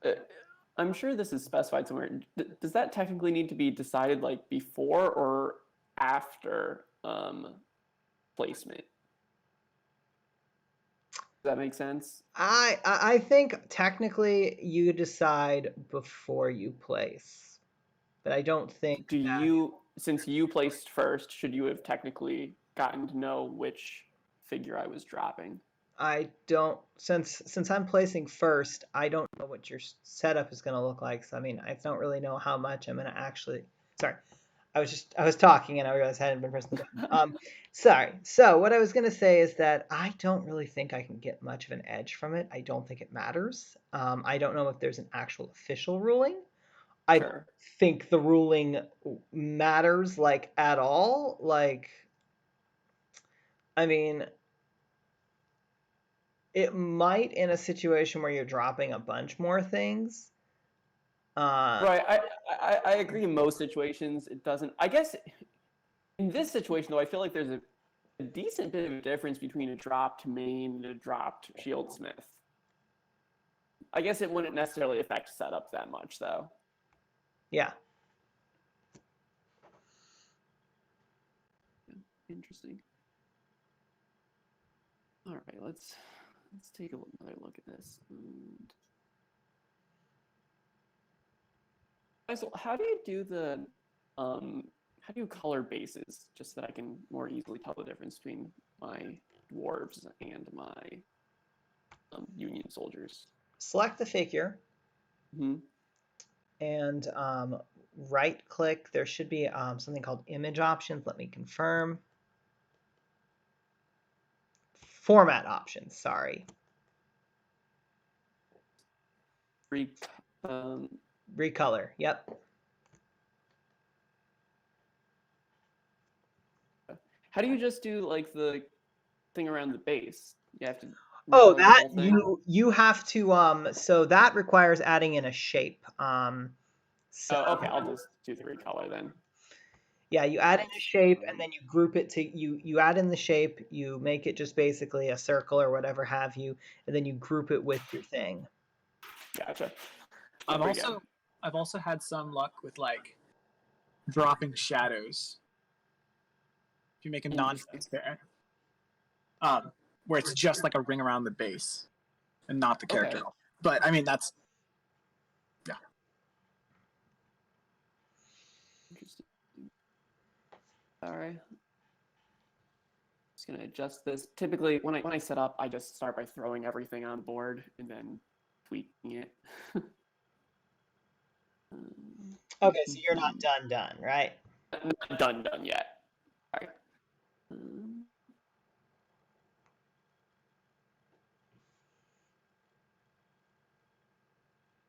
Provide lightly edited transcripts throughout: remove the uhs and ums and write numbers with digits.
uh, I'm sure this is specified somewhere. Does that technically need to be decided like before or after placement? Does that make sense? I think technically you decide before you place, but I don't think Do that you, since you placed first, should you have technically gotten to know which figure I was dropping? I don't since I'm placing first, I don't know what your setup is going to look like. So I mean, I don't really know how much I'm going to actually. Sorry, I was talking and I realized I hadn't been pressing the button. Sorry. So what I was going to say is that I don't really think I can get much of an edge from it. I don't think it matters. I don't know if there's an actual official ruling. I don't Sure. think the ruling matters like at all. Like, I mean, it might in a situation where you're dropping a bunch more things. Uh, Right. I agree in most situations it doesn't. I guess in this situation though, I feel like there's a decent bit of a difference between a dropped main and a dropped shield smith. I guess it wouldn't necessarily affect setup that much though. yeah. Interesting. All right, let's take another look at this. And so how do you do the how do you color bases just so that I can more easily tell the difference between my dwarves and my Union soldiers? Select the figure Mm-hmm. and right click. There should be something called image options. Let me confirm. Format options. Sorry. Re- um, Recolor. Yep. how do you just do like the thing around the base? You have to Oh, recolor the that whole thing. you have to so that requires adding in a shape. So Oh, okay. I'll just do the recolor then. yeah, you add in a That's shape and then you group it to you add in the shape, you make it just basically a circle or whatever have you, and then you group it with your thing. gotcha. I've Very good. also I've also had some luck with like dropping shadows. If you make them Interesting. non-transparent, where it's just like a ring around the base and not the character. Okay. But I mean that's yeah. Interesting. All right. Just gonna adjust this. Typically, when I set up, I just start by throwing everything on board and then tweaking it. Okay, so you're not done, right? Not done yet. All right. Um,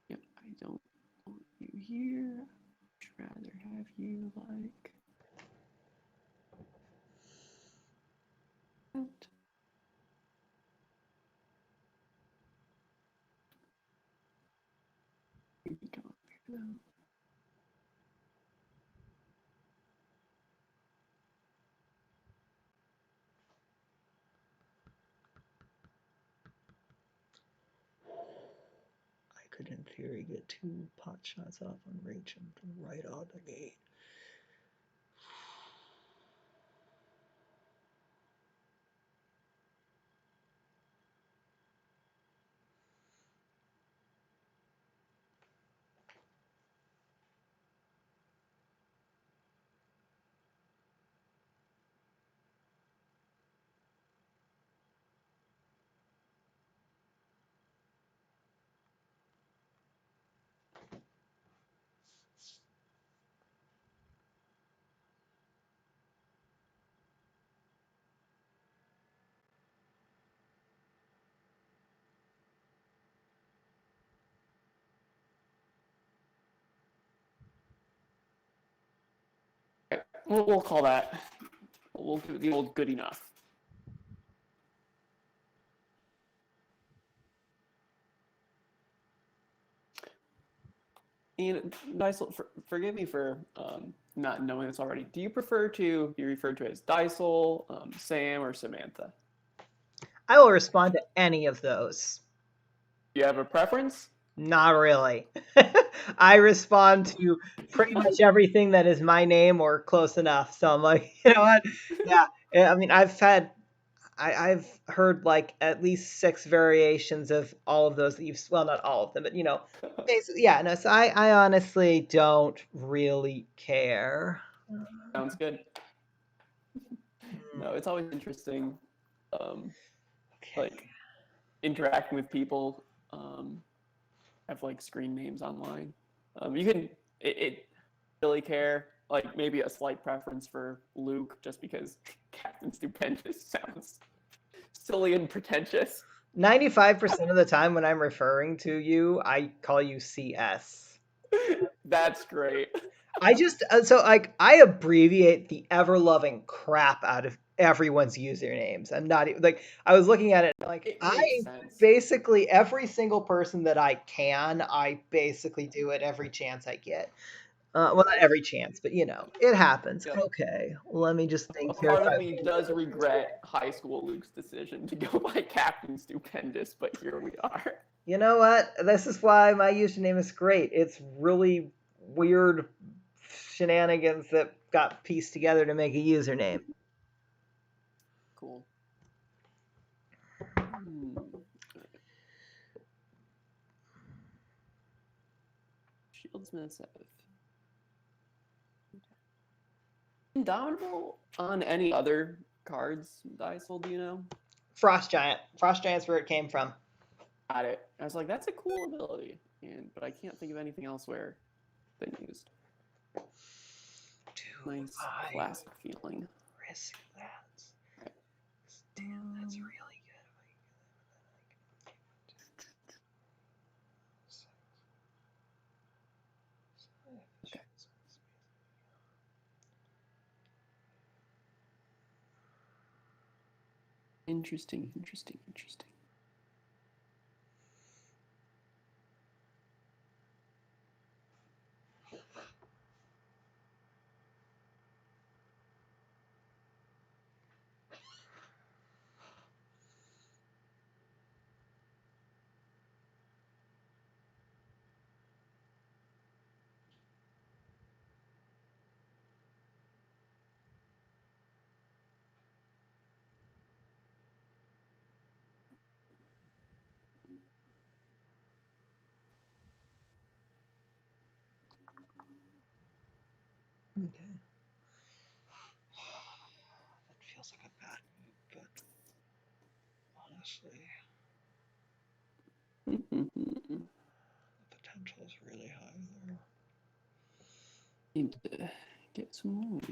yep, I don't want you here. I'd rather have you like that. You can come up here though. I could, in theory, get 2 pot shots off on reach and right out the gate. Okay. We'll call that. We'll do the old good enough. And Dysel, forgive me for not knowing this already. Do you prefer to be referred to as Dysel, Sam, or Samantha? I will respond to any of those. Do you have a preference? Not really. I respond to pretty much everything that is my name or close enough. So I'm like, you know what? Yeah. I mean, I've heard like at least 6 variations of all of those that you've, well, not all of them, but basically, yeah. No, so I honestly don't really care. Sounds good. No, it's always interesting, Okay. like interacting with people. Have like screen names online. You can it really care, like maybe a slight preference for Luke just because Captain Stupendous sounds silly and pretentious. 95% of the time when I'm referring to you, I call you CS. That's great. I just so like I abbreviate the ever loving crap out of everyone's usernames. I'm not even like I was looking at it like It I makes sense. basically every single person that I can, I basically do it every chance I get. Well, not every chance, but it happens. Yep. Okay, let me just A think here. part of me does regret high school Luke's decision to go by Captain Stupendous, but here we are. You know what? This is why my username is great. It's really weird shenanigans that got pieced together to make a username. Cool. Shieldsmith Seth. Indomitable on any other cards that I sold, do you know? Frost Giant. Frost Giant's where it came from. Got it. I was like, that's a cool ability, but I can't think of anything else where it's been used. Nice classic feeling. Risk that. Damn, that's really good. Okay. Interesting. Okay. That feels like a bad move, but honestly, the potential is really high there. Need to get some moves.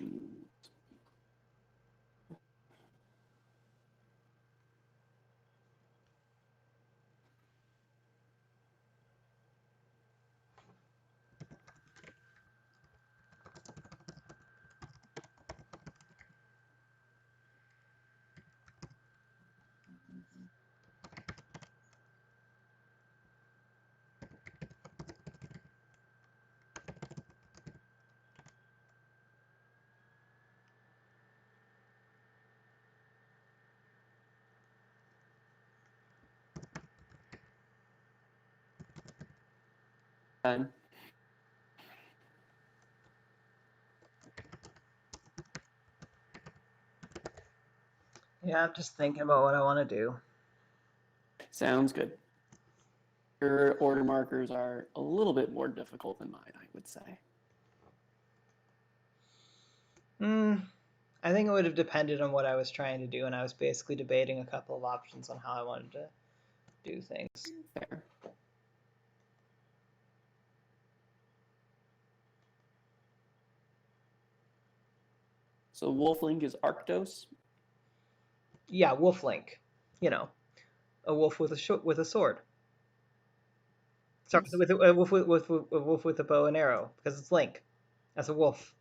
And Yeah, I'm just thinking about what I want to do. sounds good. Your order markers are a little bit more difficult than mine, I would say. I think it would have depended on what I was trying to do, and I was basically debating a couple of options on how I wanted to do things. Fair. So Wolflink is Arctos. Yeah, Wolf Link. A wolf with a sword. Sorry, Nice. with a wolf with a bow and arrow because it's Link. That's a wolf.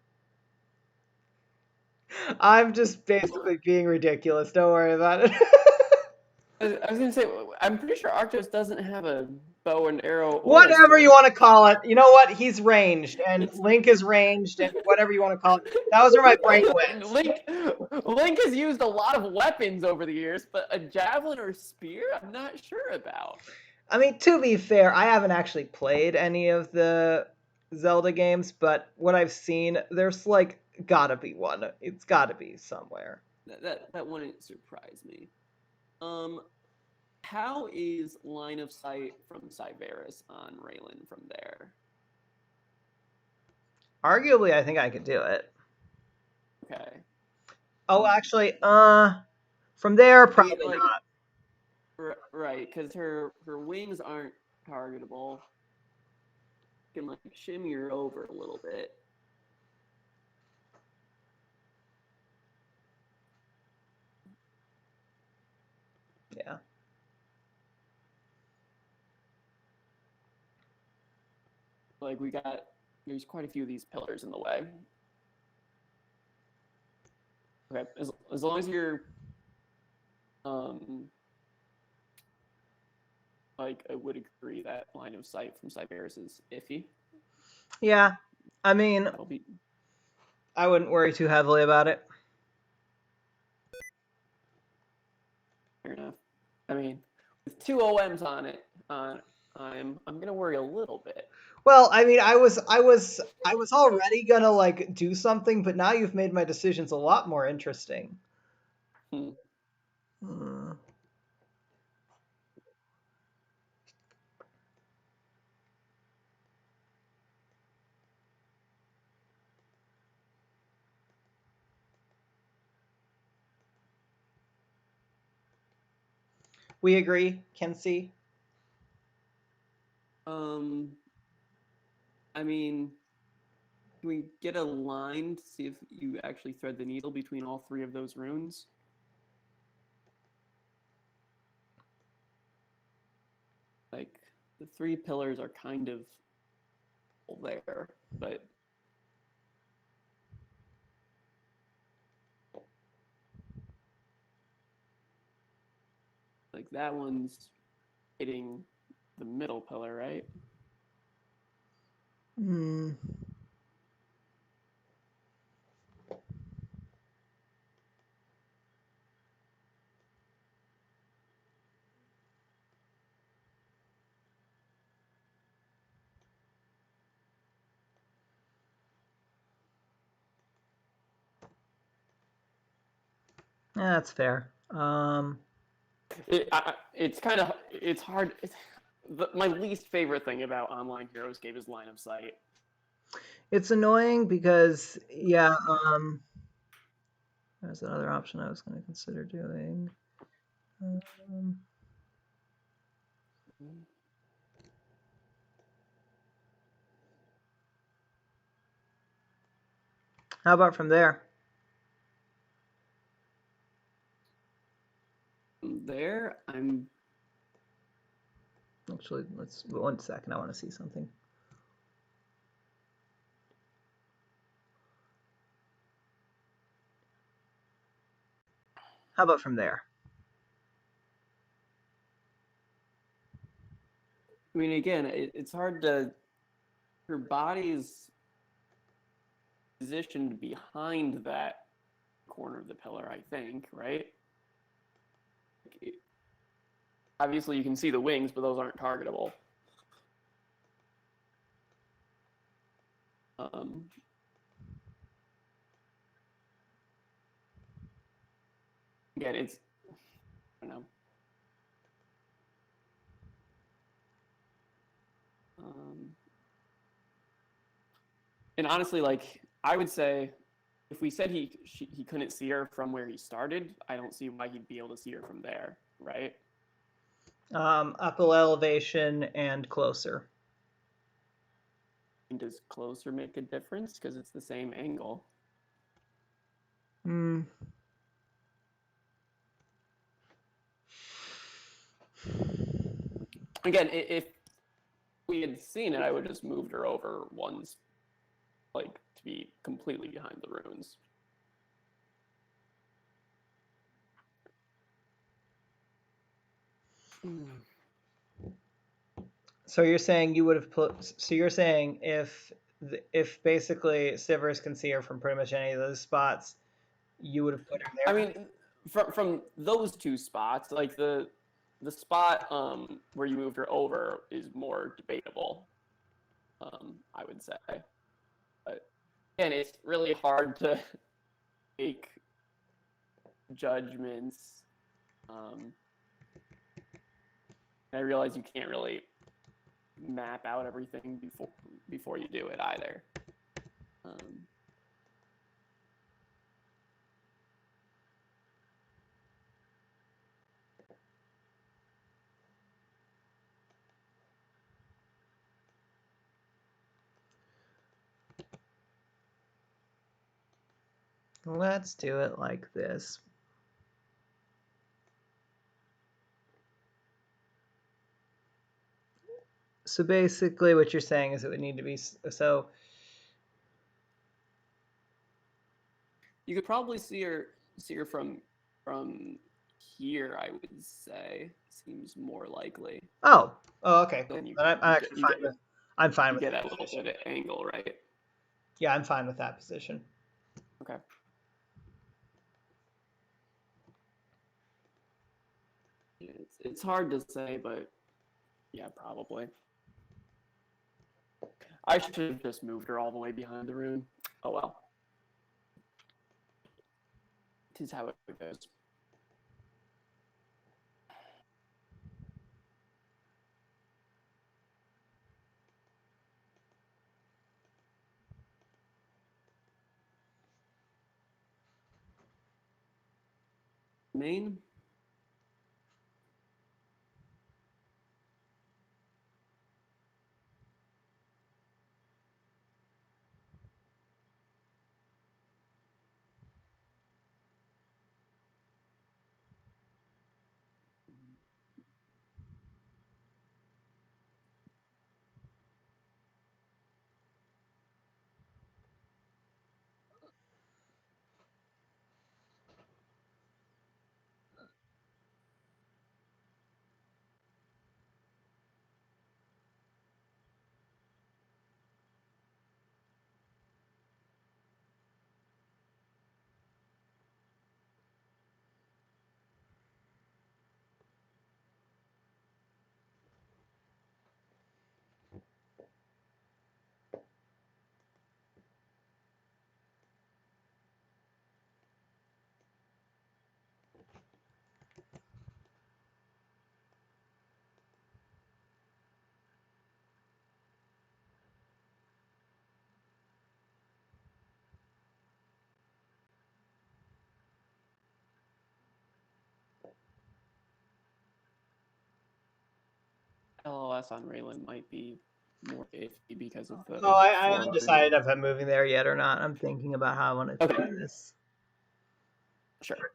I'm just basically being ridiculous. Don't worry about it. I was gonna say, I'm pretty sure Arctos doesn't have a bow and arrow. Or a Whatever sword. you want to call it. You know what? He's ranged, and Link is ranged, and whatever you want to call it. That was where my brain went. Link has used a lot of weapons over the years, but a javelin or spear, I'm not sure about. I mean, to be fair, I haven't actually played any of the Zelda games, but what I've seen, there's like gotta be one. It's gotta be somewhere. That wouldn't surprise me. How is line of sight from Cyberus on Raylan from there? Arguably, I think I could do it. Okay. Oh, actually, from there, I mean, probably like, not. right, because her wings aren't targetable. You can like shimmy her over a little bit. Yeah. Like there's quite a few of these pillars in the way. Okay, as long as you're, like I would agree that line of sight from Cyberus is iffy. Yeah. I mean, That'll be I wouldn't worry too heavily about it. fair enough. I mean, with two OMs on it, I'm gonna worry a little bit. Well, I mean, I was already gonna like do something, but now you've made my decisions a lot more interesting. Hmm. Hmm. We agree, Kenzie. I mean, can we get a line to see if you actually thread the needle between all three of those runes? Like the three pillars are kind of all there, but like that one's hitting the middle pillar, right? Hmm. Yeah, that's fair. It's kind of it's hard. My least favorite thing about online Heroes game is line of sight. It's annoying because yeah, there's another option I was going to consider doing. Um, how about from there? There, I'm Actually, let's 1 second. I want to see something. How about from there? I mean, again, it's hard to. Her body's positioned behind that corner of the pillar, I think, right? Obviously, you can see the wings, but those aren't targetable. Again, it's I don't know. And honestly, like I would say, if we said he couldn't see her from where he started, I don't see why he'd be able to see her from there, right? Upper elevation and closer. And does closer make a difference because it's the same angle? Hmm. Again, if we had seen it, I would have just moved her over ones, like to be completely behind the runes. So you're saying you would have put. So you're saying if basically Sivers can see her from pretty much any of those spots, you would have put her there. I mean, from those two spots, like the the spot where you moved her over is more debatable. I would say, but again, it's really hard to make judgments. I realize you can't really map out everything before you do it either. Let's do it like this. So basically what you're saying is it would need to be, so You could probably see her from here. I would say seems more likely. oh, okay, cool. Then you, Then I'm you, actually you fine get with, I'm fine you with get that that little position. bit of angle, right? Yeah, I'm fine with that position. Okay. It's hard to say, but yeah, probably. I should have just moved her all the way behind the rune. Oh well. This is how it goes. Main. LOS on Raylan might be more iffy because of the Oh, I haven't forward. decided if I'm moving there yet or not. I'm thinking about how I want to try Okay. this. Sure.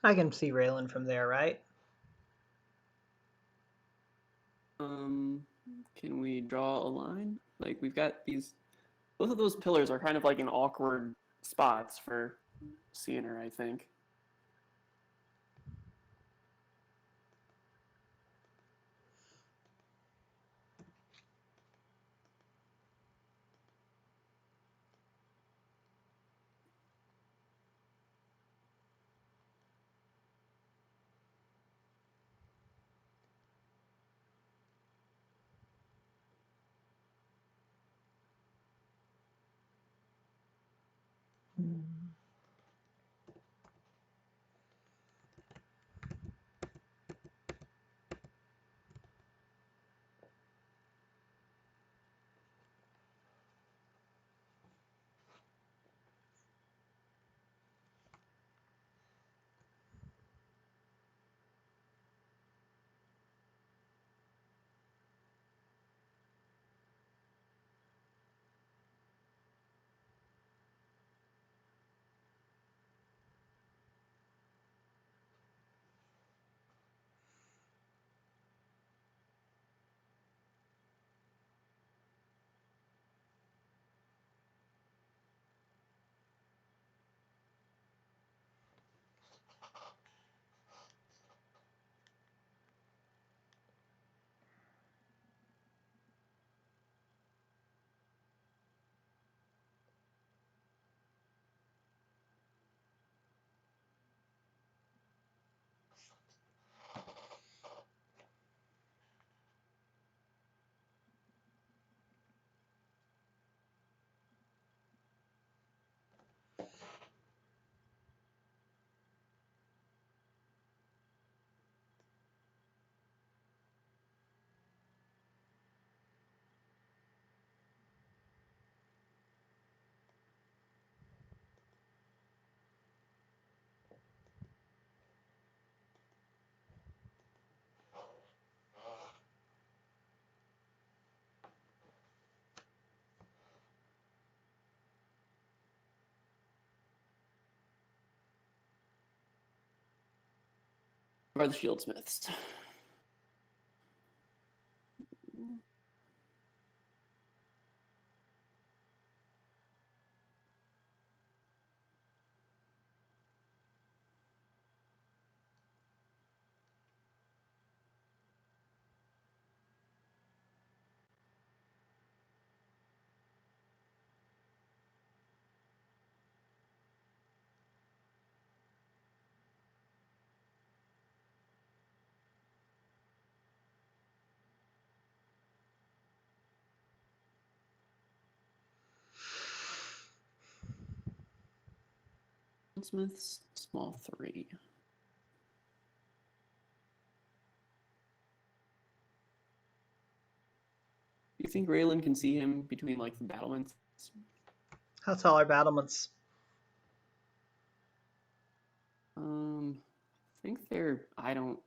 I can see Raylan from there, right? Can we draw a line? Like we've got these, both of those pillars are kind of like in awkward spots for seeing her, I think. Are the shieldsmiths. Smiths, small 3. Do you think Raylan can see him between like the battlements? How tall are battlements? I think they're, I don't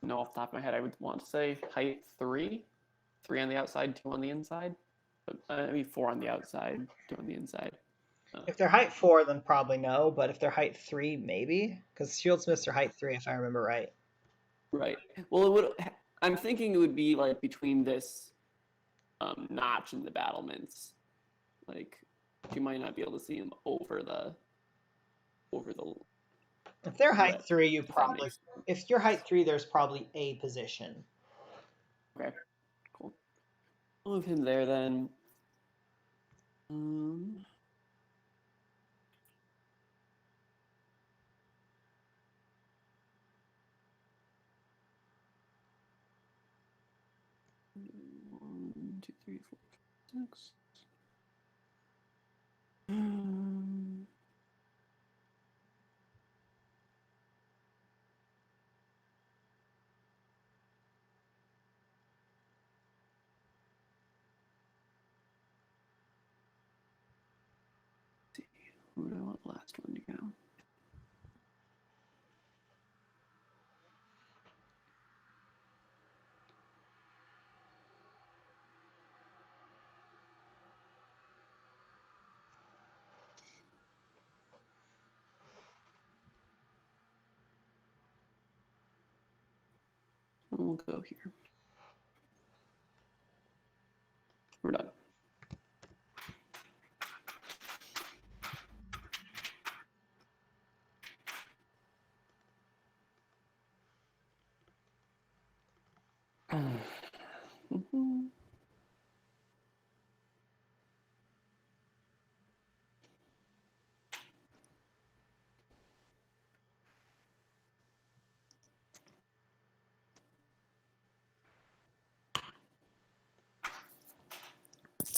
know off the top of my head. I would want to say height 3, 3 on the outside, 2 on the inside. Maybe 4 on the outside, 2 on the inside. If they're height 4, then probably no. But if they're height 3, maybe, because shieldsmiths are height 3, if I remember right. Right. Well, it would. I'm thinking it would be like between this notch and the battlements. Like you might not be able to see him over the If they're height lip, 3, you if that probably. makes If you're height 3, there's probably a position. Okay, cool. I'll move him there then. One, two, three, four, 6. See, who do I want the last one to go? We'll go here. We're done. Mhm.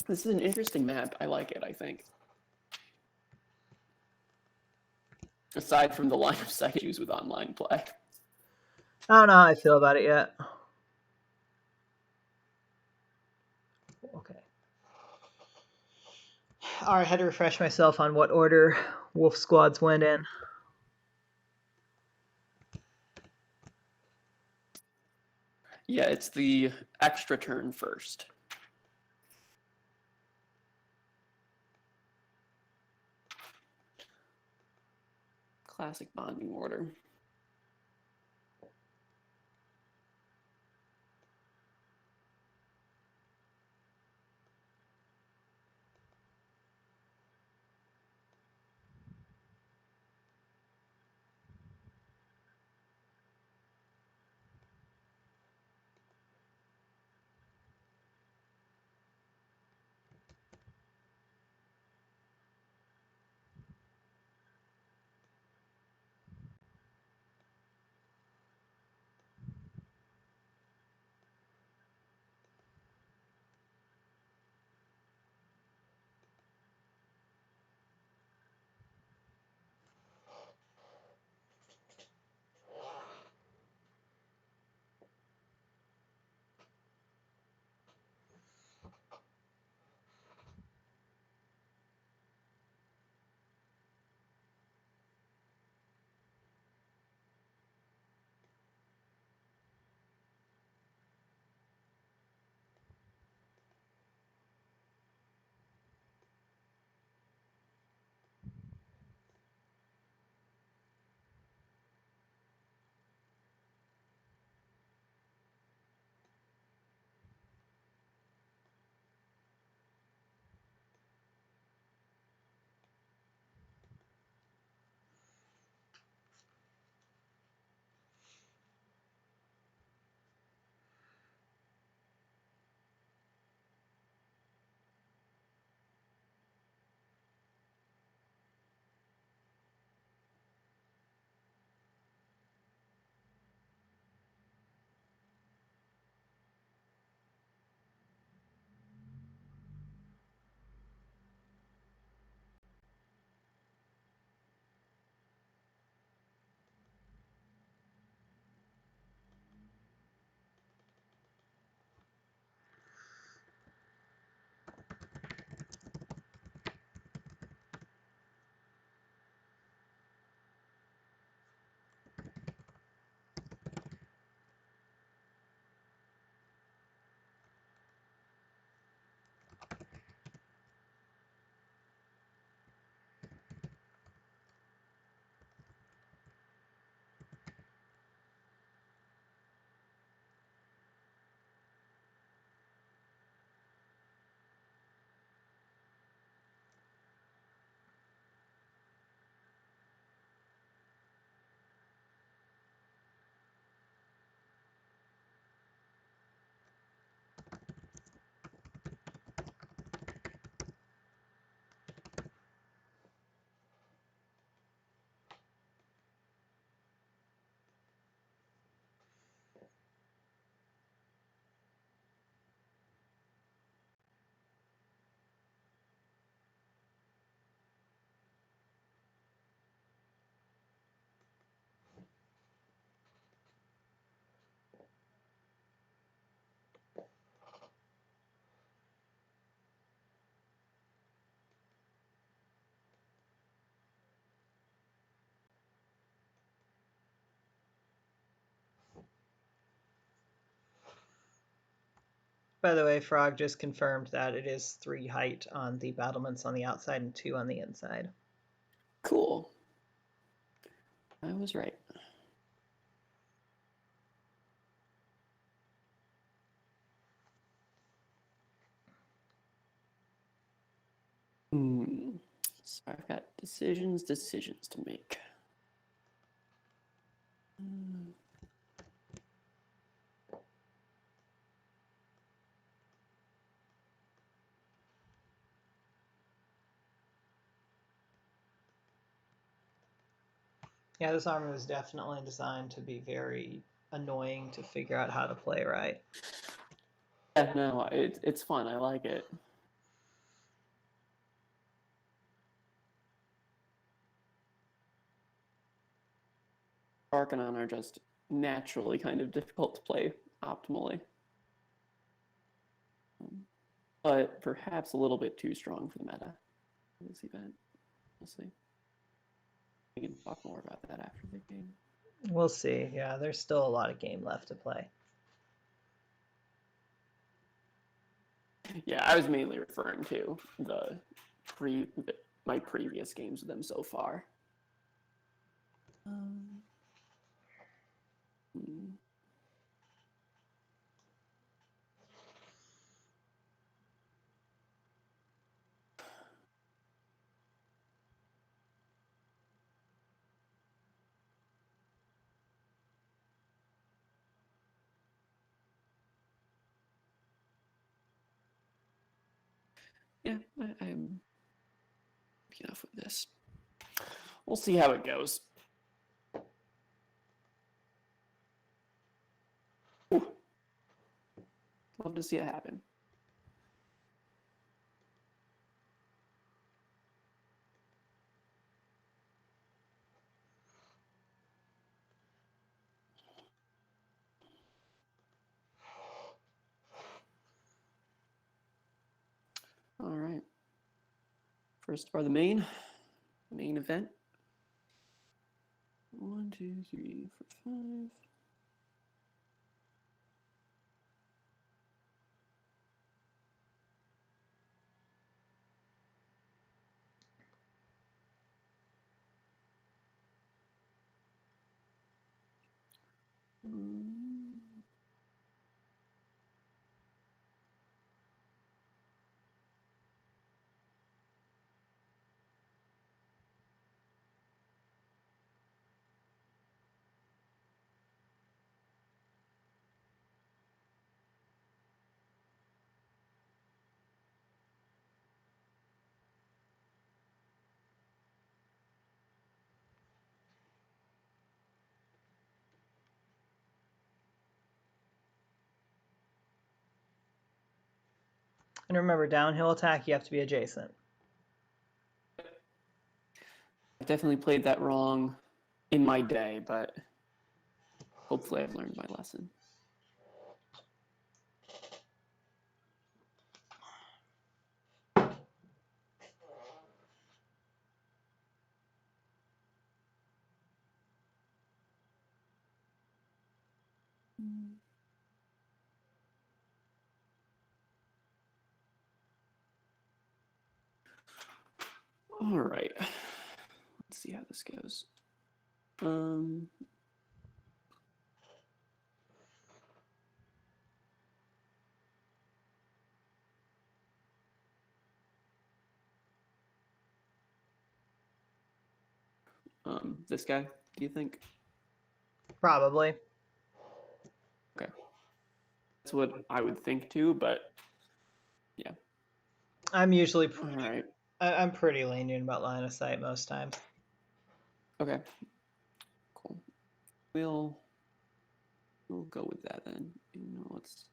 This is an interesting map. I like it, I think. Aside from the line of sight issues with online play. I don't know how I feel about it yet. Okay. All right, I had to refresh myself on what order Wolf Squads went in. Yeah, it's the extra turn first. Classic bonding order. By the way, Frog just confirmed that it is 3 height on the battlements on the outside and 2 on the inside. Cool. I was right. So I've got decisions to make. Yeah, this army was definitely designed to be very annoying to figure out how to play right. Yeah, no, it's fun. I like it. Arcanon are just naturally kind of difficult to play optimally. But perhaps a little bit too strong for the meta in this event. We'll see. We can talk more about that after the game. We'll see. Yeah, there's still a lot of game left to play. Yeah, I was mainly referring to my previous games with them so far. Yeah, I'm enough with this. We'll see how it goes. Ooh. Love to see it happen. All right. First are the main event. 1, 2, 3, 4, 5. And remember, downhill attack, you have to be adjacent. I definitely played that wrong in my day, but hopefully I've learned my lesson. All right. Let's see how this goes. This guy, do you think? Probably. Okay. That's what I would think too, but yeah. I'm usually All right. I'm pretty lenient about line of sight most times. Okay. Cool. We'll go with that then. You know, let's.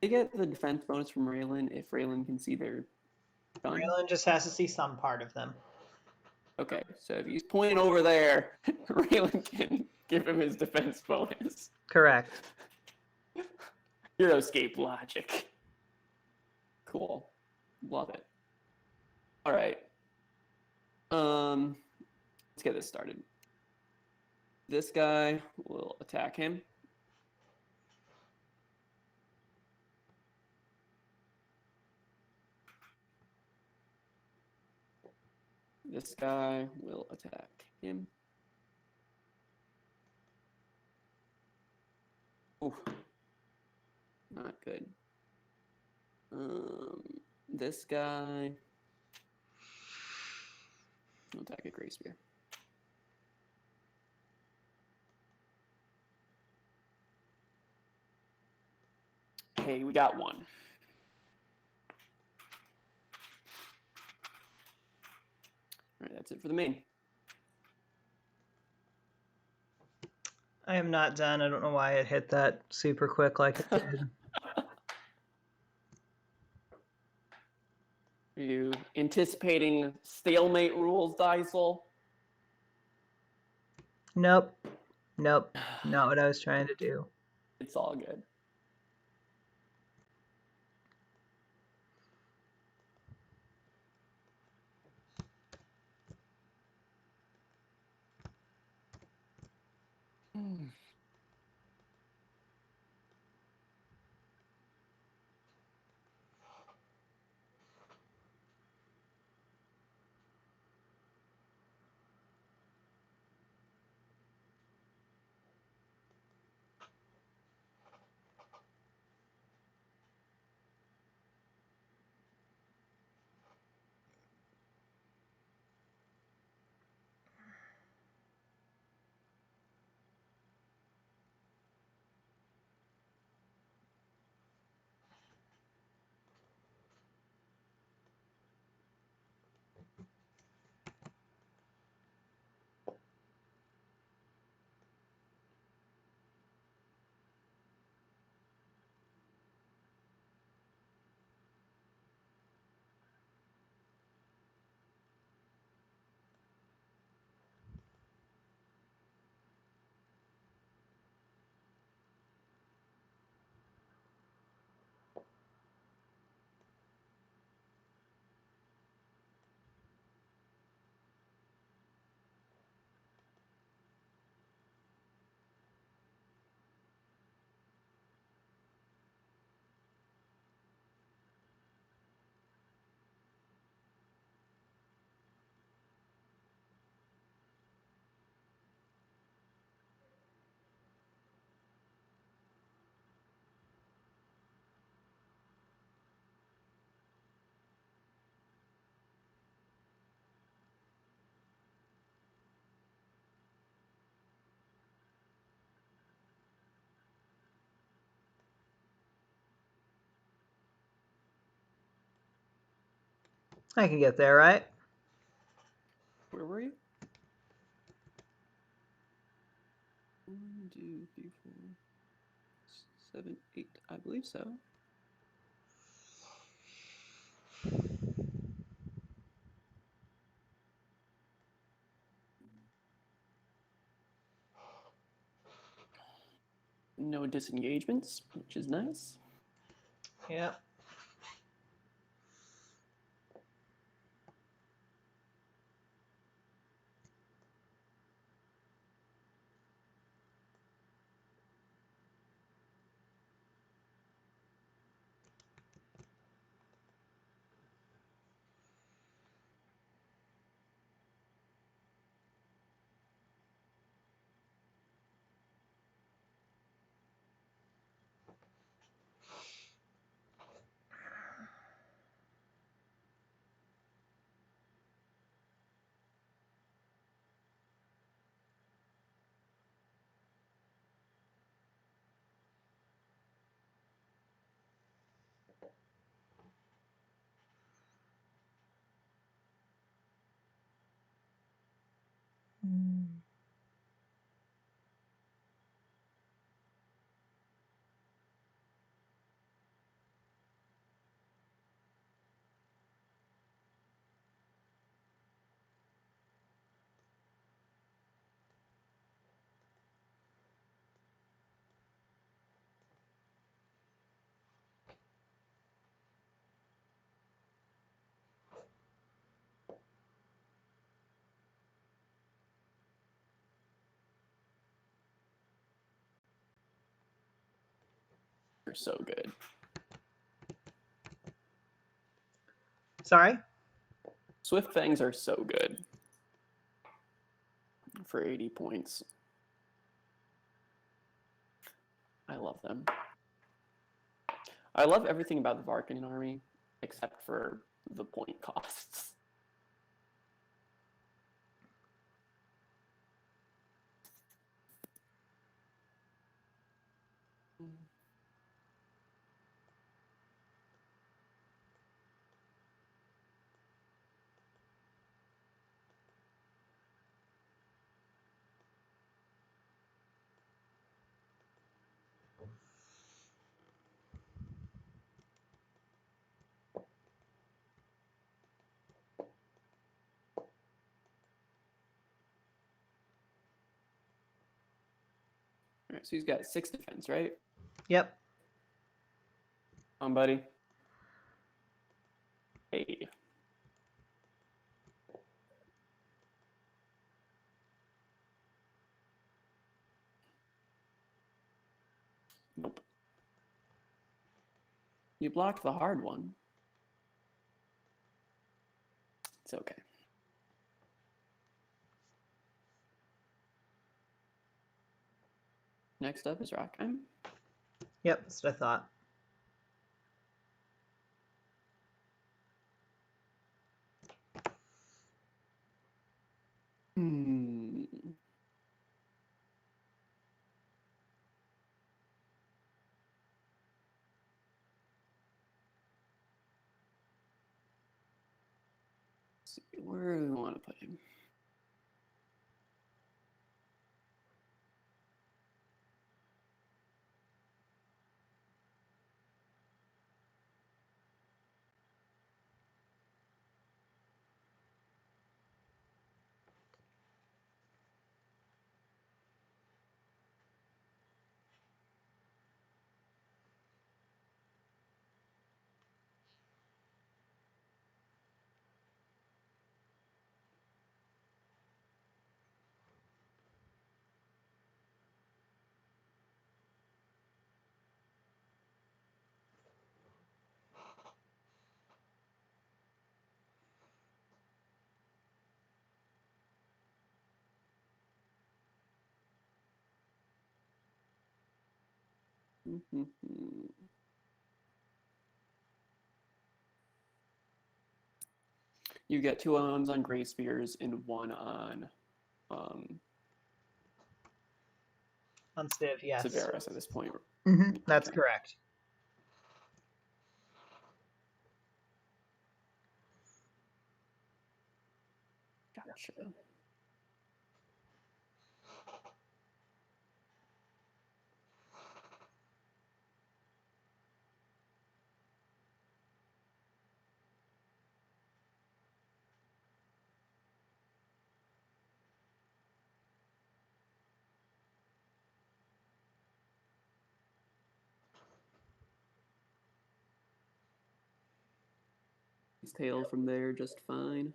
They get the defense bonus from Raylan if Raylan can see their gun. Raylan just has to see some part of them. Okay, so if he's pointing over there, Raylan can give him his defense bonus. Correct. Heroescape logic. Cool. Love it. All right. Let's get this started. This guy will attack him. This guy will attack him. Oof. Not good. This guy. I'll attack a Gray Spear. Hey, we got one. All right, that's it for the main. I am not done. I don't know why it hit that super quick like it did. Are you anticipating stalemate rules, Dysel? Nope. Nope. Not what I was trying to do. It's all good. I can get there, right? Where were you? 1, 2, 3, 4, 7, 8. I believe so. No disengagements, which is nice. Yeah. You're so good. Sorry? Swift Fangs are so good. For 80 points. I love them. I love everything about the Varkin army except for the point costs. All right, so he's got 6 defense, right? Yep. Buddy. Hey. Nope. You blocked the hard one. It's okay. Next up is Rockheim. Yep, that's what I thought. Hmm. Let's see, where do we want to put him? You get 2 ones on Gray Spears and 1 on On Civ, yes. Severus at this point. That's Okay. correct. Gotcha. His tail from there just fine.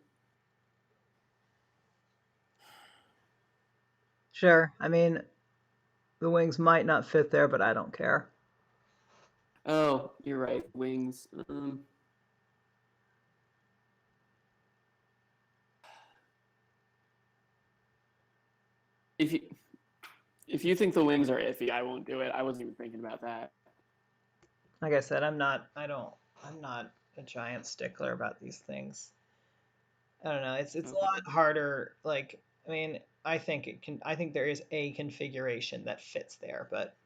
Sure. I mean, the wings might not fit there, but I don't care. Oh, you're right. Wings. If you think the wings are iffy, I won't do it. I wasn't even thinking about that. Like I said, I'm not a giant stickler about these things. I don't know. It's Okay. a lot harder. Like, I mean, I think there is a configuration that fits there, but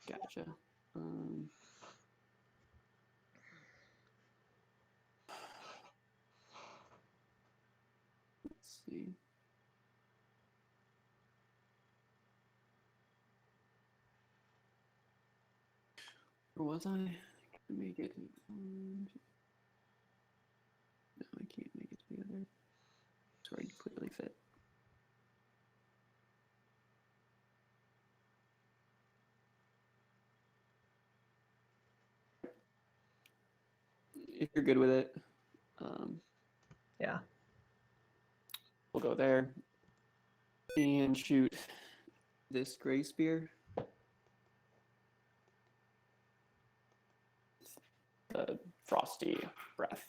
Gotcha. Let's see. Or was I? Can I make it? No, I can't make it to the other. Sorry, completely fit. If you're good with it, yeah. we'll go there and shoot this Gray Spear. The Frosty Breath.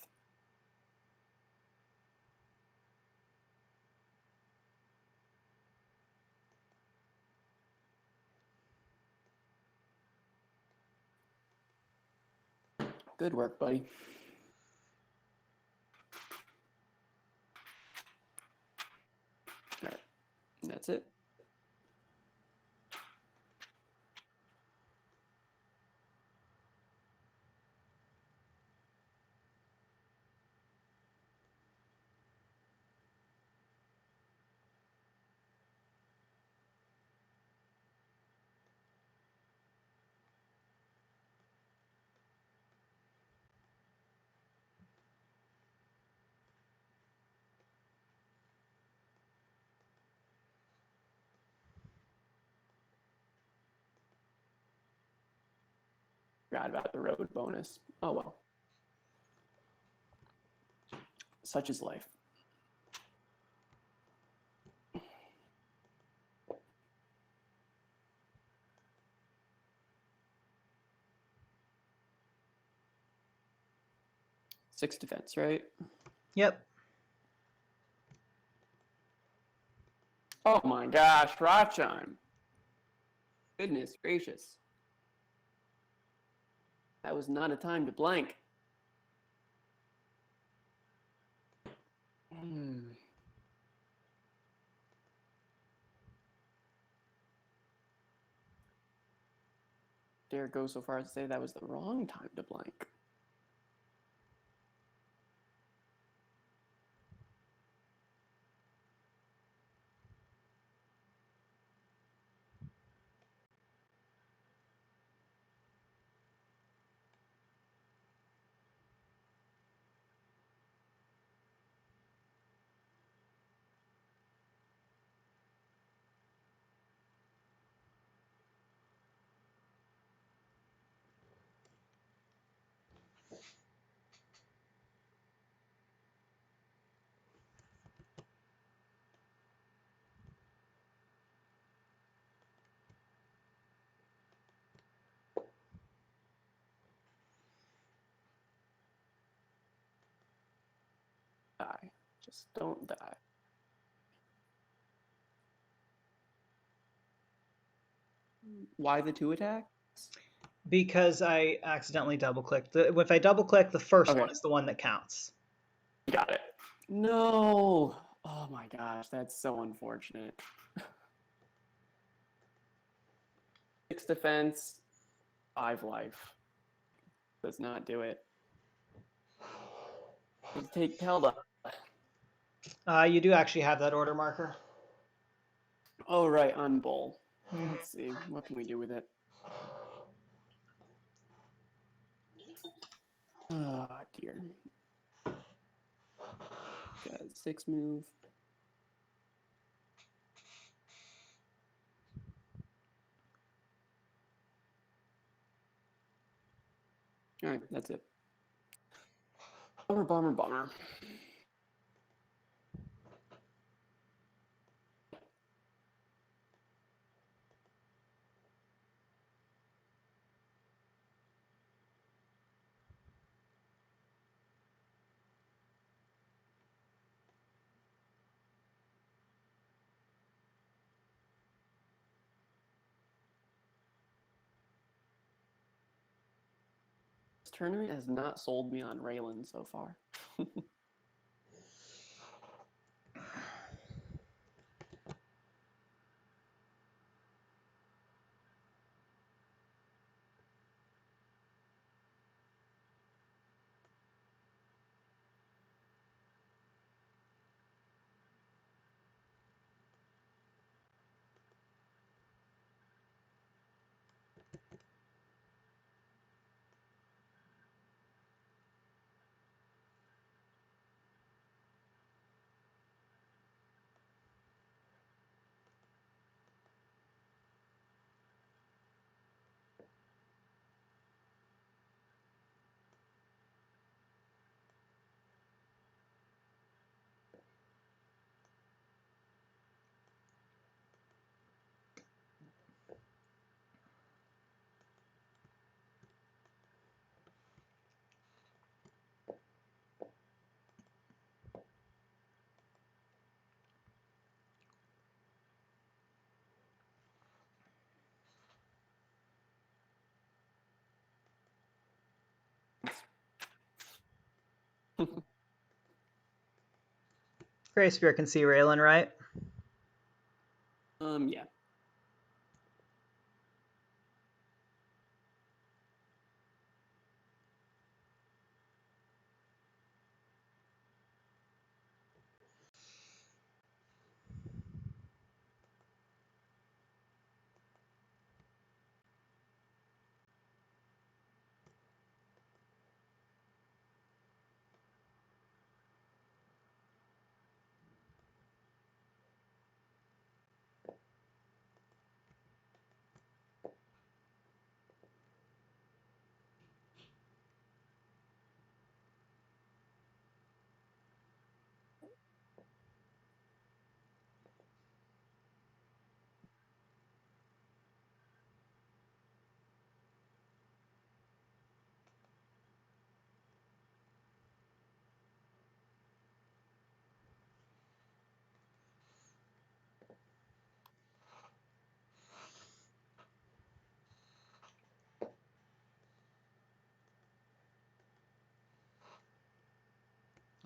Good work, buddy. All right, and that's it. Forgot about the road bonus. Oh well. Such is life. Six defense, right? Yep. Oh my gosh, Rachon. Goodness gracious. That was not a time to blank. Dare go so far as to say that was the wrong time to blank. Die. Just don't die. Why the 2 attack? Because I accidentally double clicked. If I double click, the first Okay. one is the one that counts. Got it. No. Oh my gosh, that's so unfortunate. 6 defense, 5 life. Does not do it. Let's take Kelda. You do actually have that order marker. Oh, right, on Bull. Let's see. What can we do with it? Oh, dear. Got 6 move. All right, that's it. Bummer, bummer, bummer. This tournament has not sold me on Raylan so far. Gray Spear can see Raylan, right? Yeah.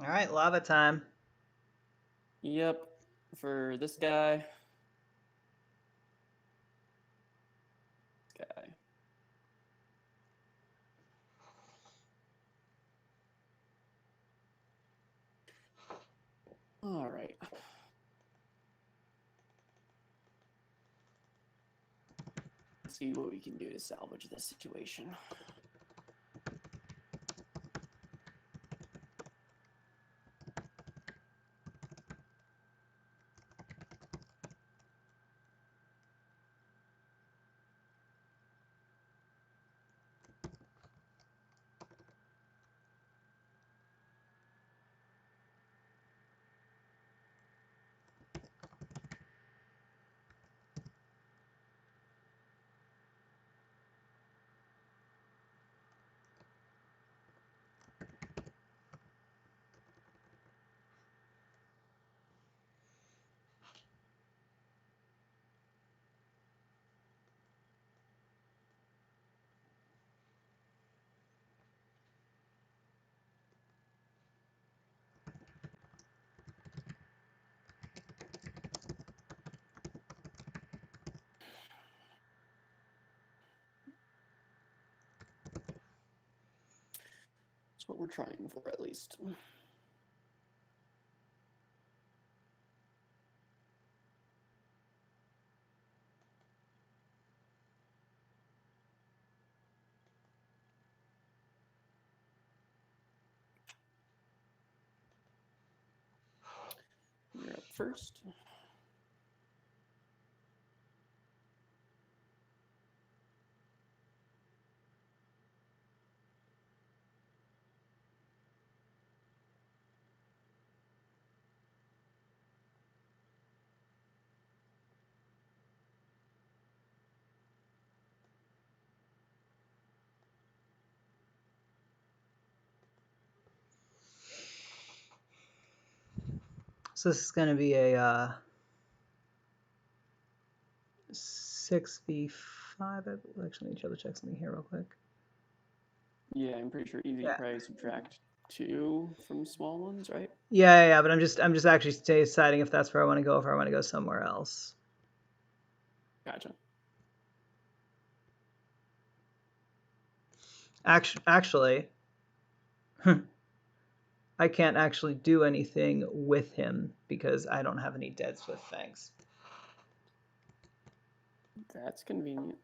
All right, lava time. Yep. For this guy. This guy. All right. Let's see what we can do to salvage this situation. That's what we're trying for, at least. You're up first. So this is going to be a 6v5. Actually, let me double check something here real quick. Yeah, I'm pretty sure easy Yeah. probably subtract 2 from small ones, right? Yeah, but I'm just actually deciding if that's where I want to go, if I want to go somewhere else. Gotcha. Actually, I can't actually do anything with him because I don't have any dead swift fangs. That's convenient.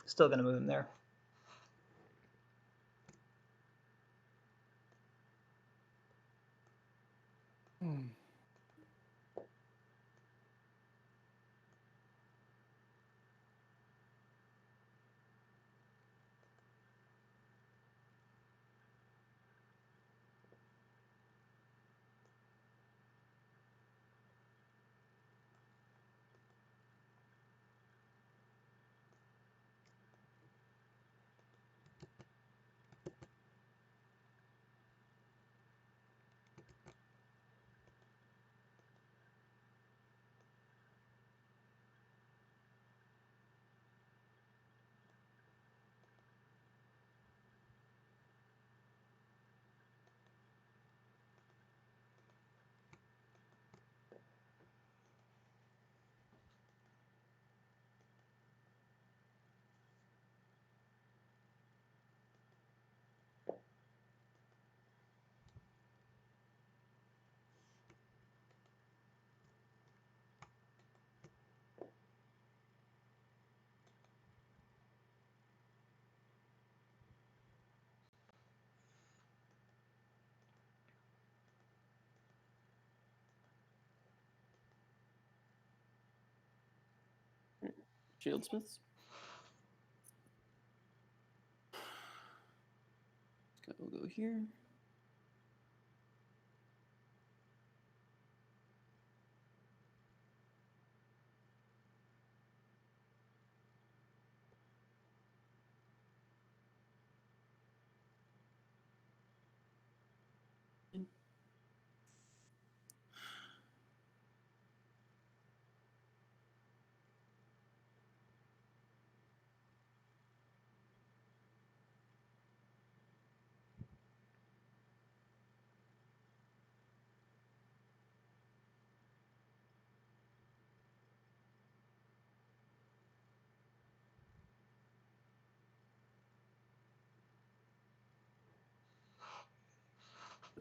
Still gonna move him there. Shieldsmiths. We'll go here.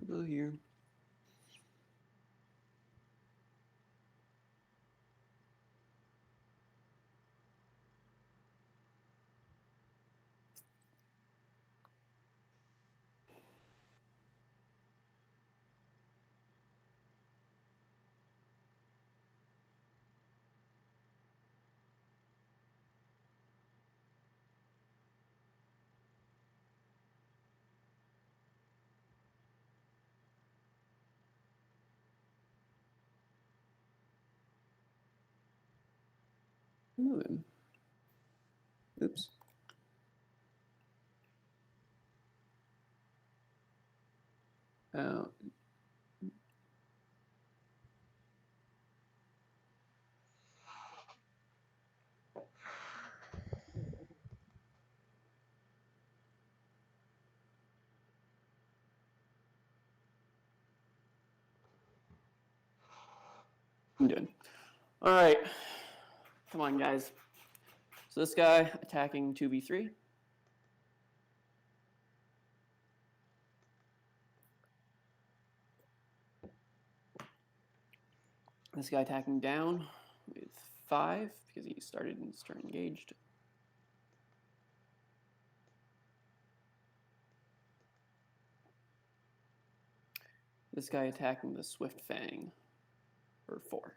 We'll go here. Moving. Oops. Oh. I'm doing. All right. Come on, guys. So this guy attacking 2v3. This guy attacking down with 5 because he started and turn engaged. This guy attacking the Swift Fang for 4.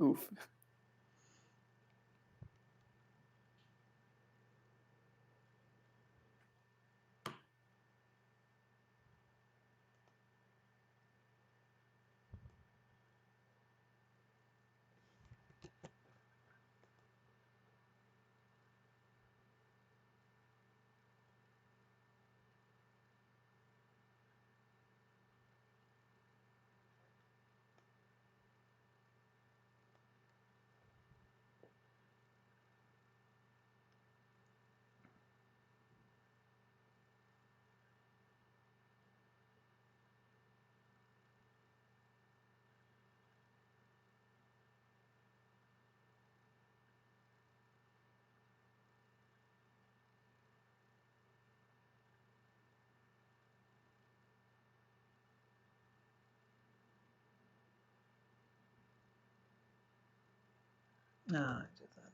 Oof. No, I did that.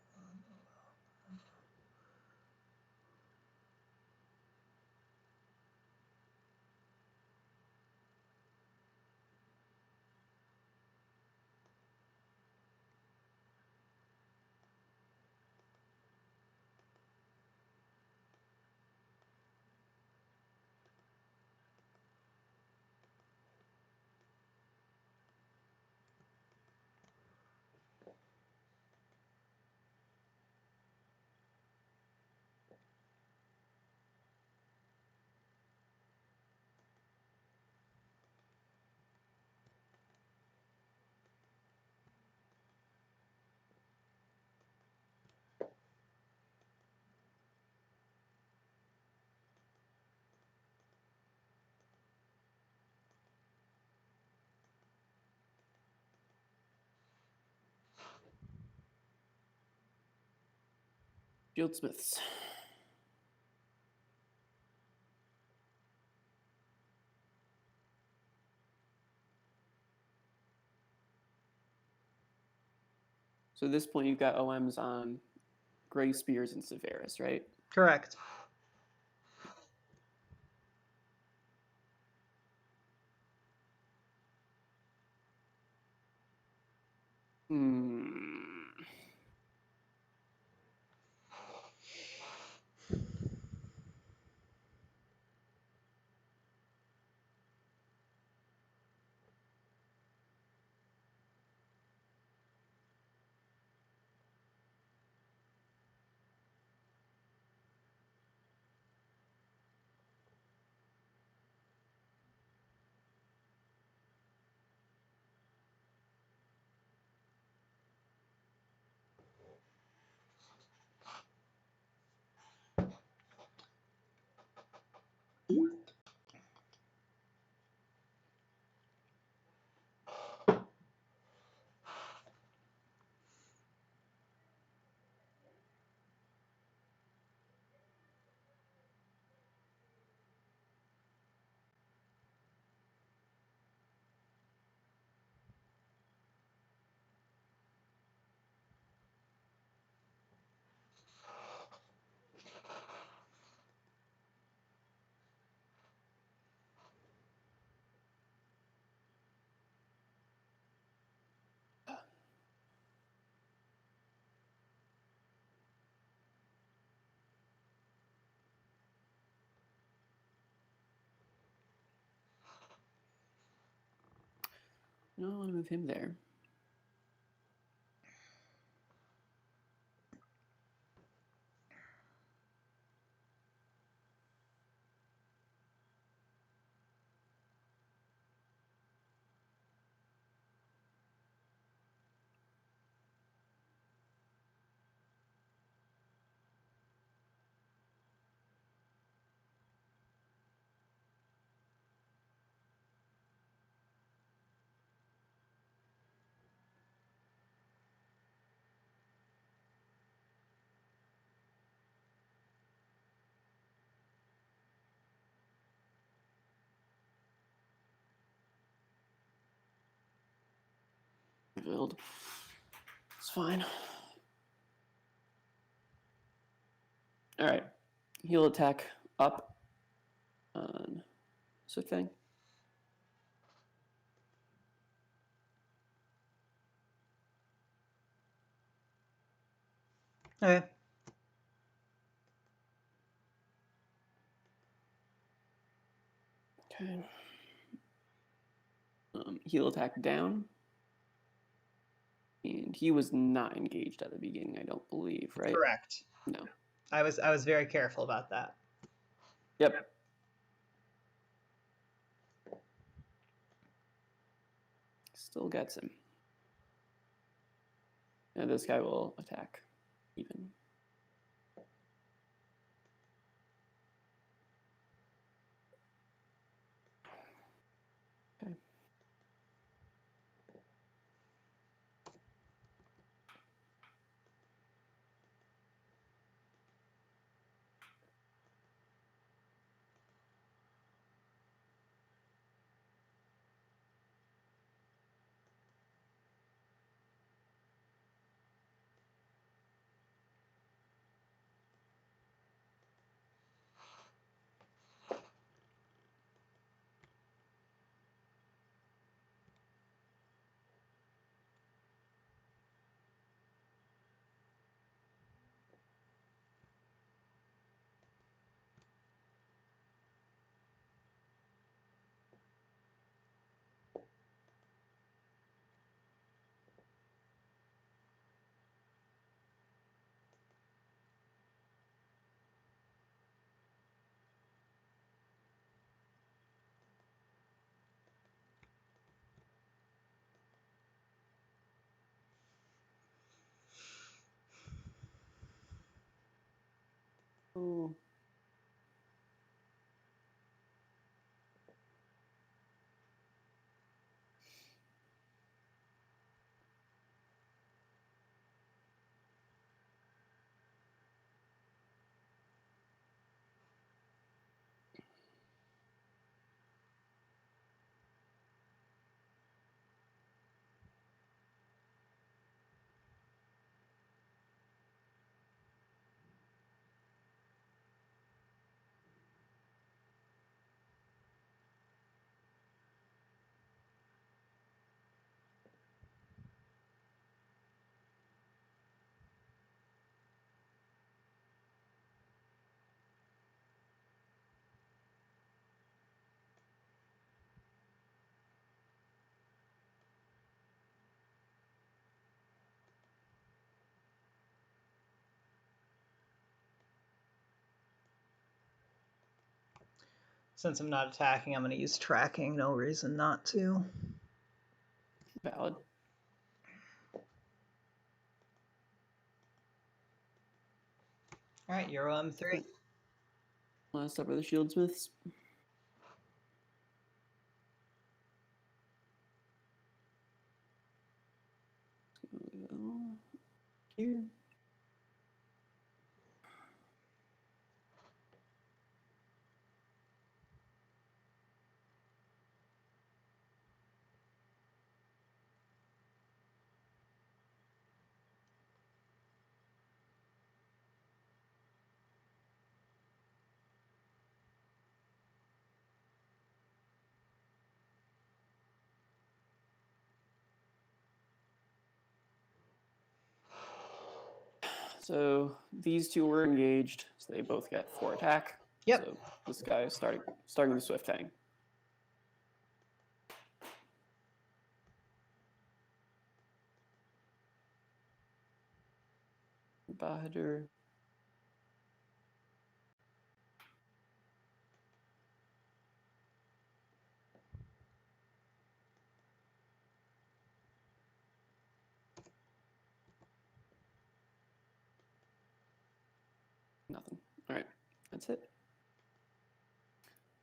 Shieldsmiths. So at this point, you've got OMs on Gray Spears and Severus, right? Correct. Hmm. No, I want to move him there. Build. It's fine. All right. Heal attack up on Swift Fang. Okay. Okay. Heal attack down. And he was not engaged at the beginning, I don't believe, right? Correct. No. I was very careful about that. Yep. Still gets him. And this guy will attack even. Okay. Oh. Since I'm not attacking, I'm going to use tracking. No reason not to. Valid. All right, Euro M3. Last up are the Shieldsmiths. Here. So these two were engaged, so they both get 4 attack. Yep. So this guy is starting the Swift Hang. Bahadur. Nothing. All right, that's it.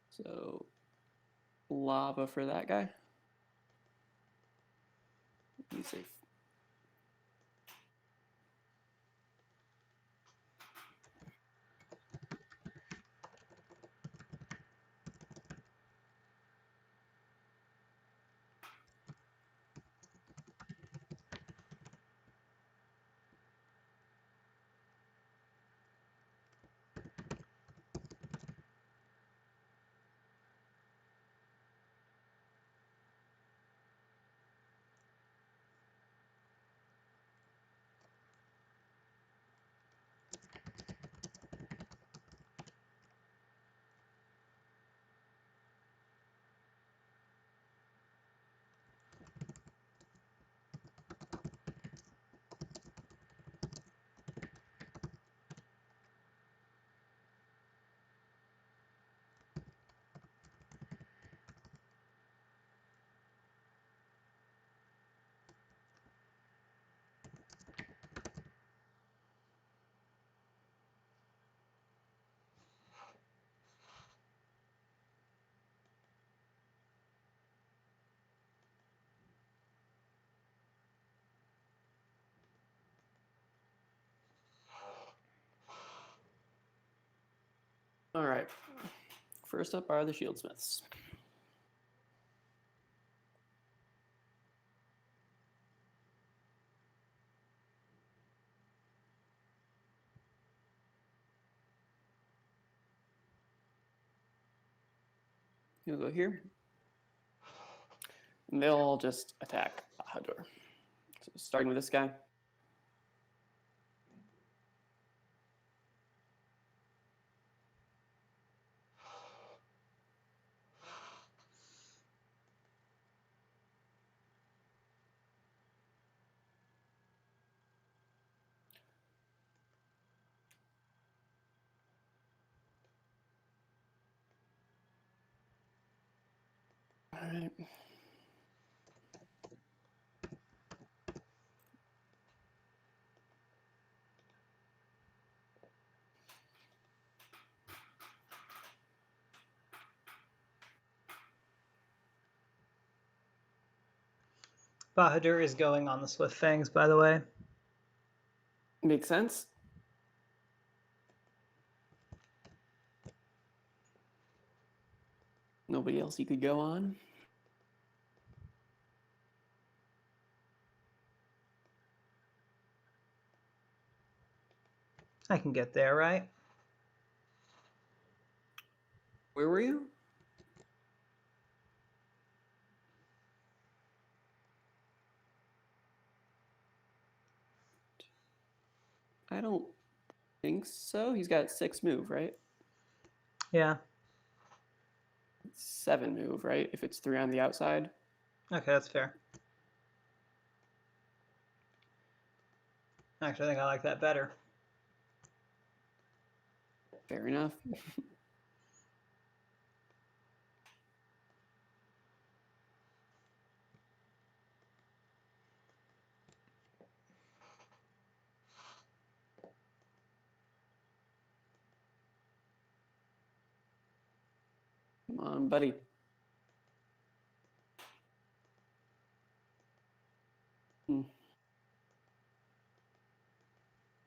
So lava for that guy. Be safe. All right. First up are the Shieldsmiths. You'll go here. And they'll all just attack Bahadur. So starting with this guy. All right. Bahadur is going on the Swift Fangs, by the way. Makes sense. Nobody else he could go on. I can get there, right? Where were you? I don't think so. He's got 6 move, right? Yeah. 7 move, right? If it's 3 on the outside. Okay, that's fair. Actually, I think I like that better. Fair enough. Come on, buddy.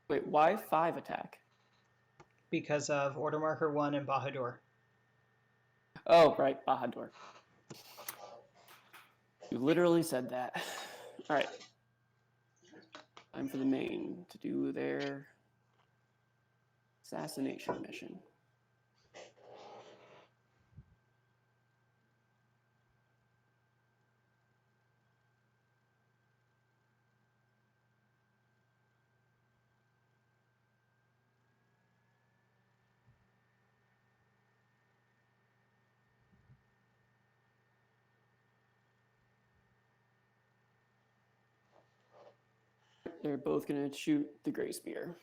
Wait, why 5 attack? Because of Order Marker 1 and Bahadur. Oh, right, Bahadur. You literally said that. All right. Time for the main to do their assassination mission. They're both going to shoot the Gray Spear.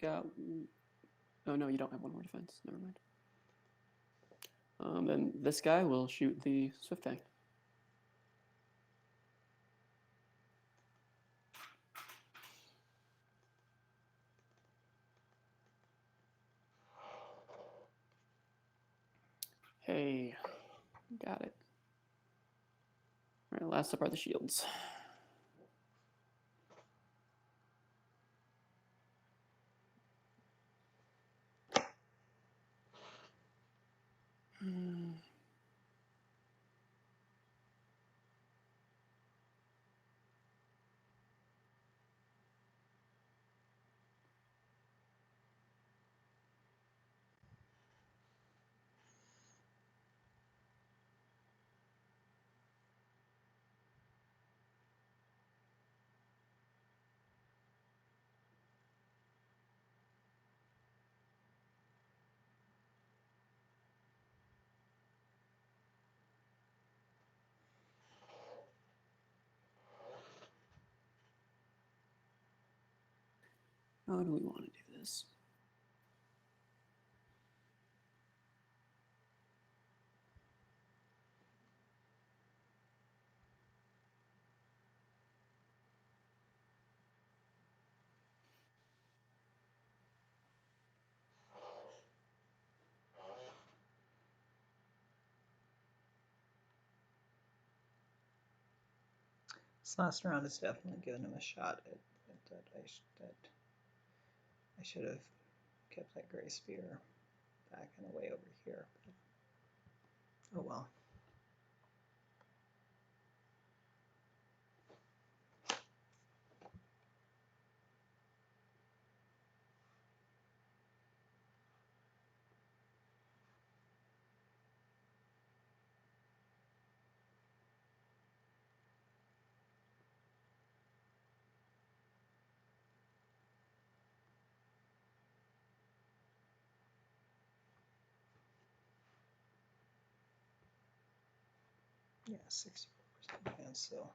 Got. Oh no, you don't have one more defense. Never mind. Then this guy will shoot the Swift Tank. Hey, got it. All right, last up are the shields. How do we want to do this? This last round is definitely giving him a shot at that I should have kept that Gray Spear back and away over here. But, oh well. Yeah, 64% chance still.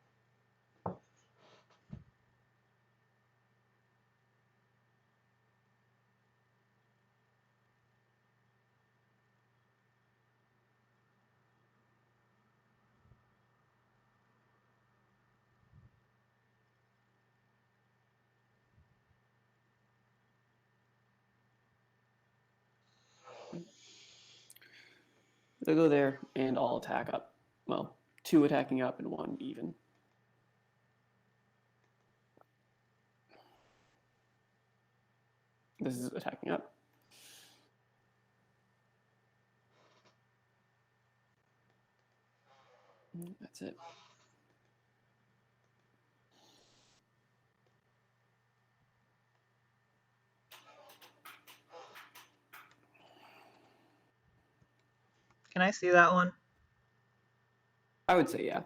They'll go there and all attack up. Well, 2 attacking up and 1 even. This is attacking up. That's it. Can I see that one? I would say yeah.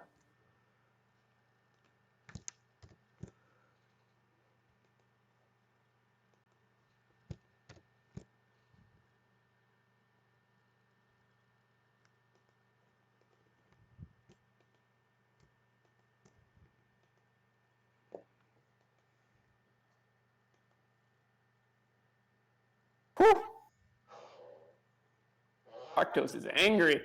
Whew. Arctos is angry.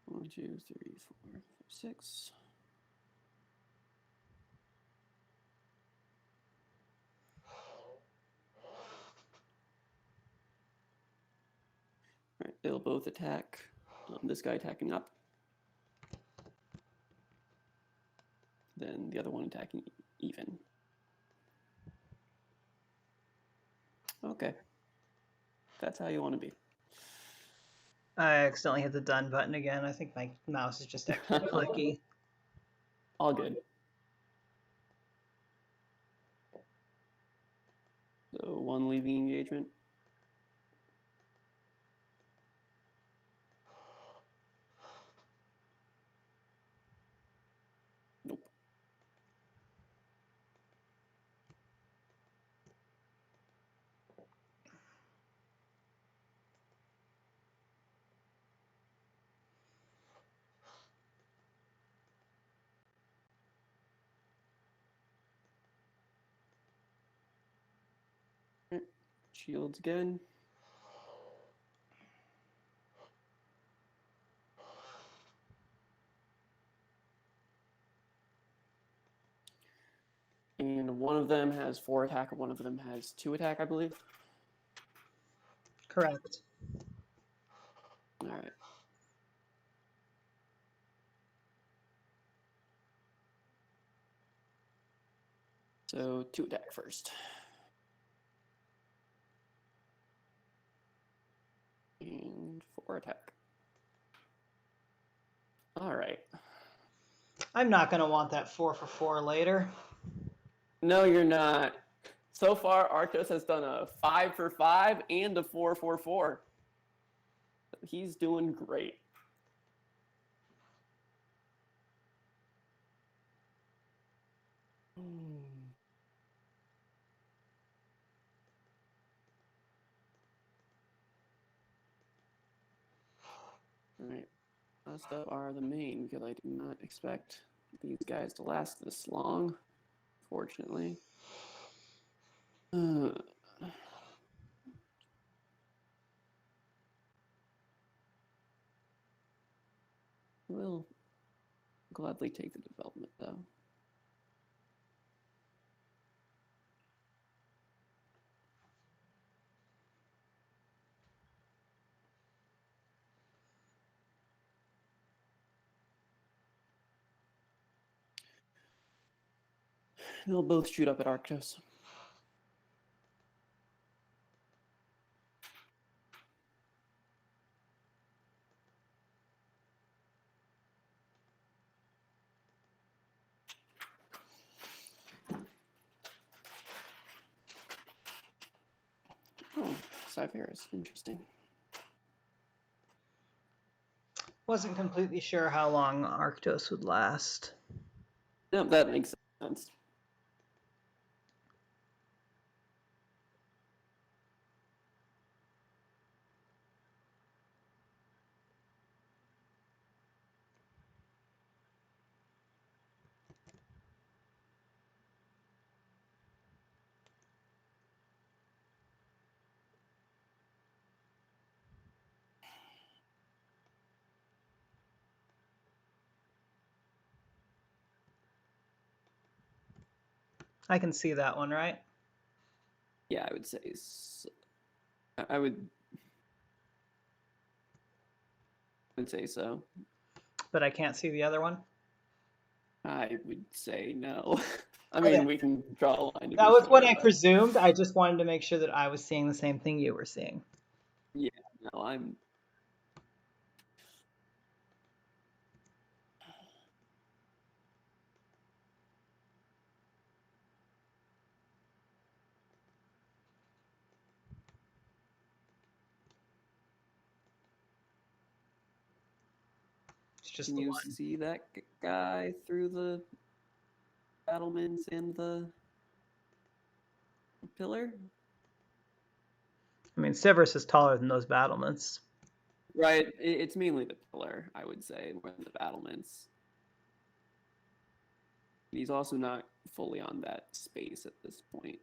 One, two, three, four, five, six. All right, they'll both attack. This guy attacking up. Then the other one attacking even. Okay. That's how you want to be. I accidentally hit the done button again. I think my mouse is just extra clicky. All good. So one leaving engagement. Nope. Right. Shields again. And one of them has 4 attack, and one of them has 2 attack, I believe. Correct. All right. So 2 attack first. And 4 attack. All right. I'm not going to want that 4 for 4 later. No, you're not. So far, Arctos has done a 5 for 5 and a 4 for 4. He's doing great. All right. Last up are the main, because I did not expect these guys to last this long, fortunately. We'll gladly take the development, though. They'll both shoot up at Arctos. Oh, Cypherus, interesting. Wasn't completely sure how long Arctos would last. Yep, that makes sense. I can see that one, right? Yeah, I would say. I would say so. But I can't see the other one. I would say no. I Okay. mean, we can draw a line. To That be was what sure, I but presumed. I just wanted to make sure that I was seeing the same thing you were seeing. yeah, no, I'm. It's just Can the you one. see that guy through the battlements and the pillar? I mean, Severus is taller than those battlements. Right. It's mainly the pillar, I would say, more than the battlements. He's also not fully on that space at this point.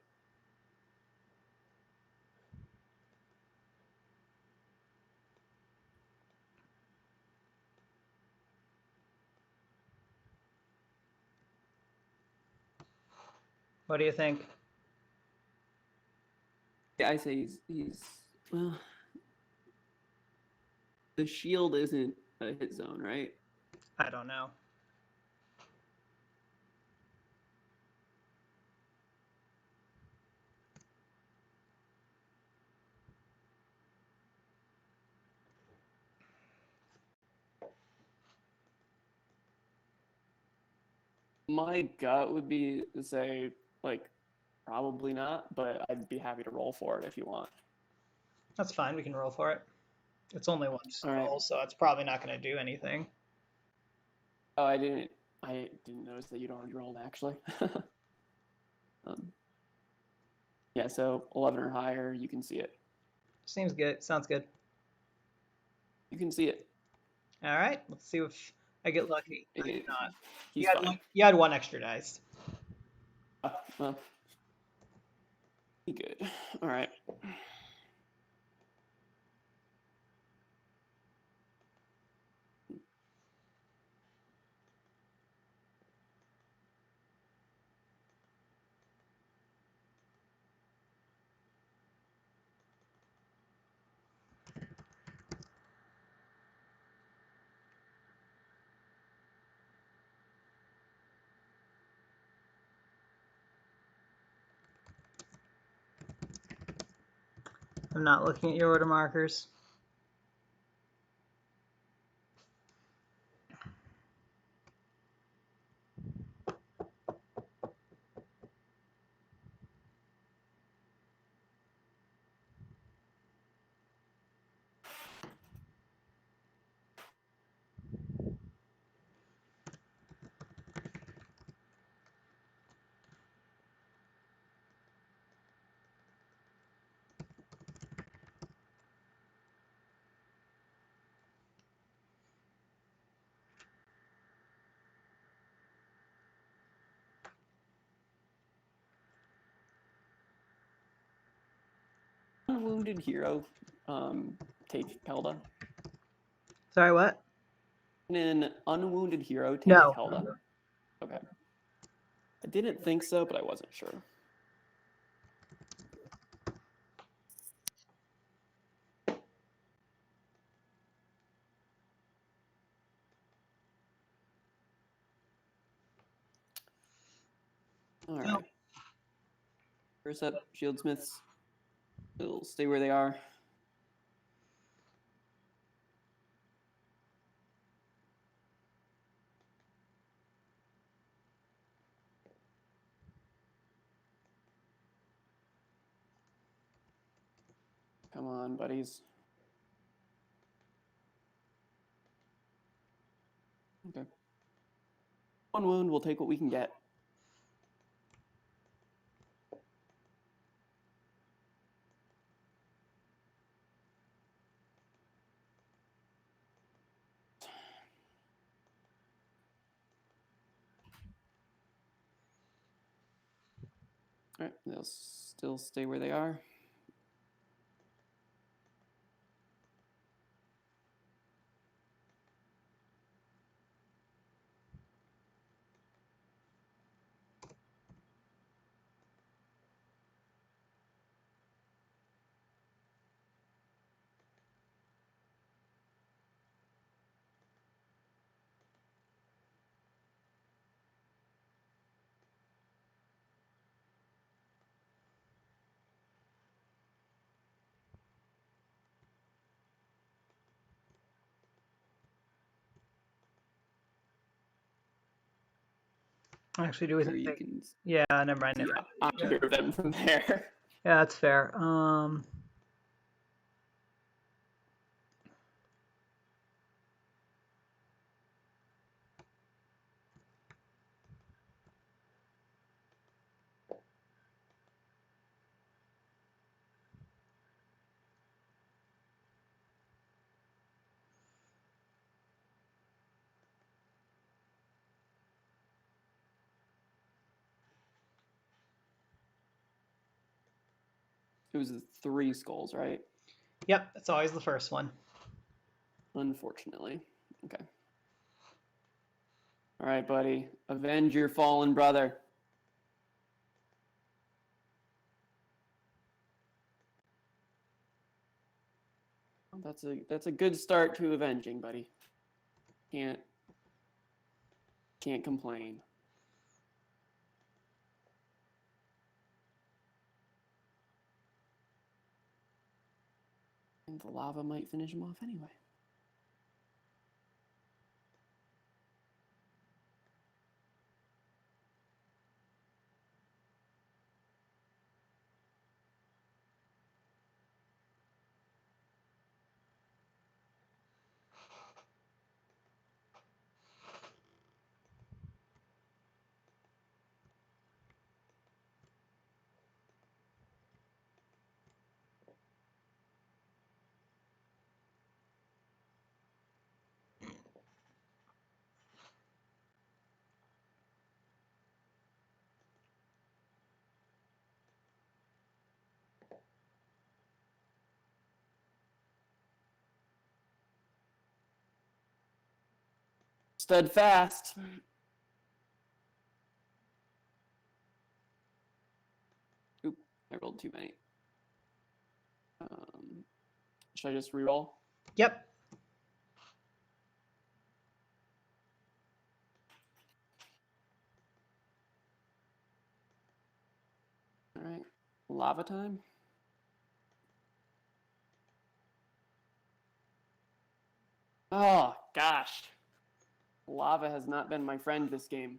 What do you think? Yeah, I say he's well. The shield isn't a hit zone, right? I don't know. My gut would be to say like probably not, but I'd be happy to roll for it if you want. That's fine. We can roll for it. It's only one All right. roll, so it's probably not going to do anything. Oh, I didn't notice that you'd already rolled actually. Yeah, so 11 or higher, you can see it. Seems good. Sounds good. You can see it. All right. Let's see if I get lucky. I did It- not. He's You had fine. you had one extra dice. Well, be good. All right. I'm not looking at your order markers. Unwounded hero, take Kelda. Sorry, what? Can an unwounded hero take No. Kelda? Okay. I didn't think so, but I wasn't sure. All right. No. First up, Shieldsmiths. They'll stay where they are. Come on, buddies. Okay. One wound, we'll take what we can get. All right, they'll still stay where they are. Actually, do we Here you think? can Yeah, never mind. see Never mind. either of them from there. Yeah, that's fair. It was 3 skulls, right? Yep, it's always the first one. Unfortunately. Okay. All right, buddy. Avenge your fallen brother. That's a good start to avenging, buddy. Can't complain. And the lava might finish him off anyway. Steadfast. Oop, I rolled too many. Should I just reroll? Yep. All right. Lava time. Oh, gosh. Lava has not been my friend this game.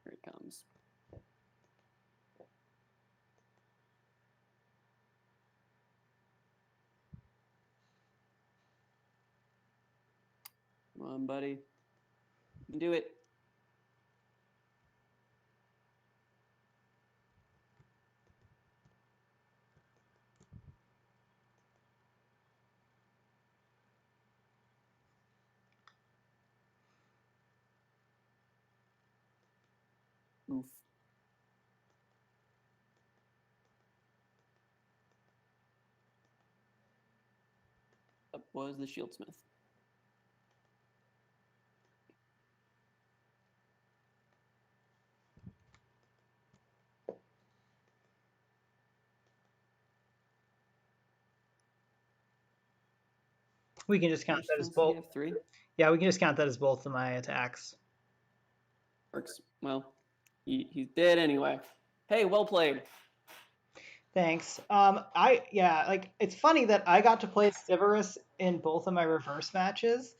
Here it comes. Come on, buddy. You can do it. Oof. That was the shieldsmith. We can just count that as Does he both. have 3? Yeah, we can just count that as both of my attacks. Works. Well, he's dead anyway. Hey, well played. Thanks. Like it's funny that I got to play Siverus in both of my reverse matches.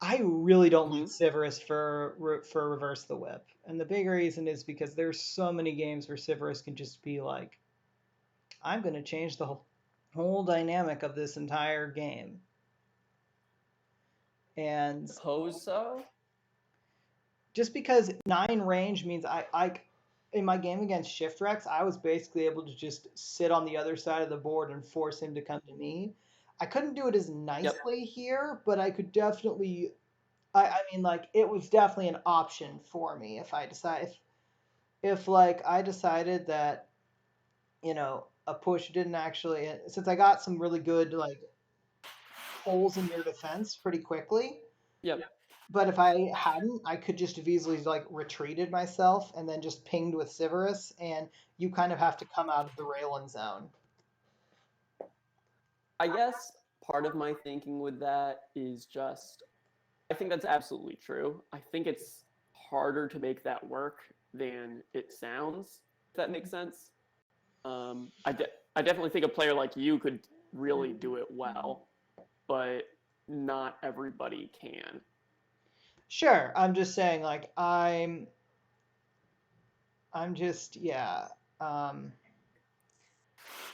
I really don't like Siverus for reverse the whip, and the big reason is because there's so many games where Siverus can just be like I'm going to change the whole dynamic of this entire game. And Suppose so. just because 9 range means I in my game against Shiftrex, I was basically able to just sit on the other side of the board and force him to come to me. I couldn't do it as nicely here, but I could definitely. I mean, like it was definitely an option for me if I decide if like I decided that a push didn't actually, since I got some really good like holes in your defense pretty quickly. Yep. But if I hadn't, I could just have easily like retreated myself and then just pinged with Siverus, and you kind of have to come out of the Raylan zone. I guess part of my thinking with that is just, I think that's absolutely true. I think it's harder to make that work than it sounds, if that makes sense. I definitely think a player like you could really do it well, but not everybody can. Sure, I'm just saying like I'm just yeah. And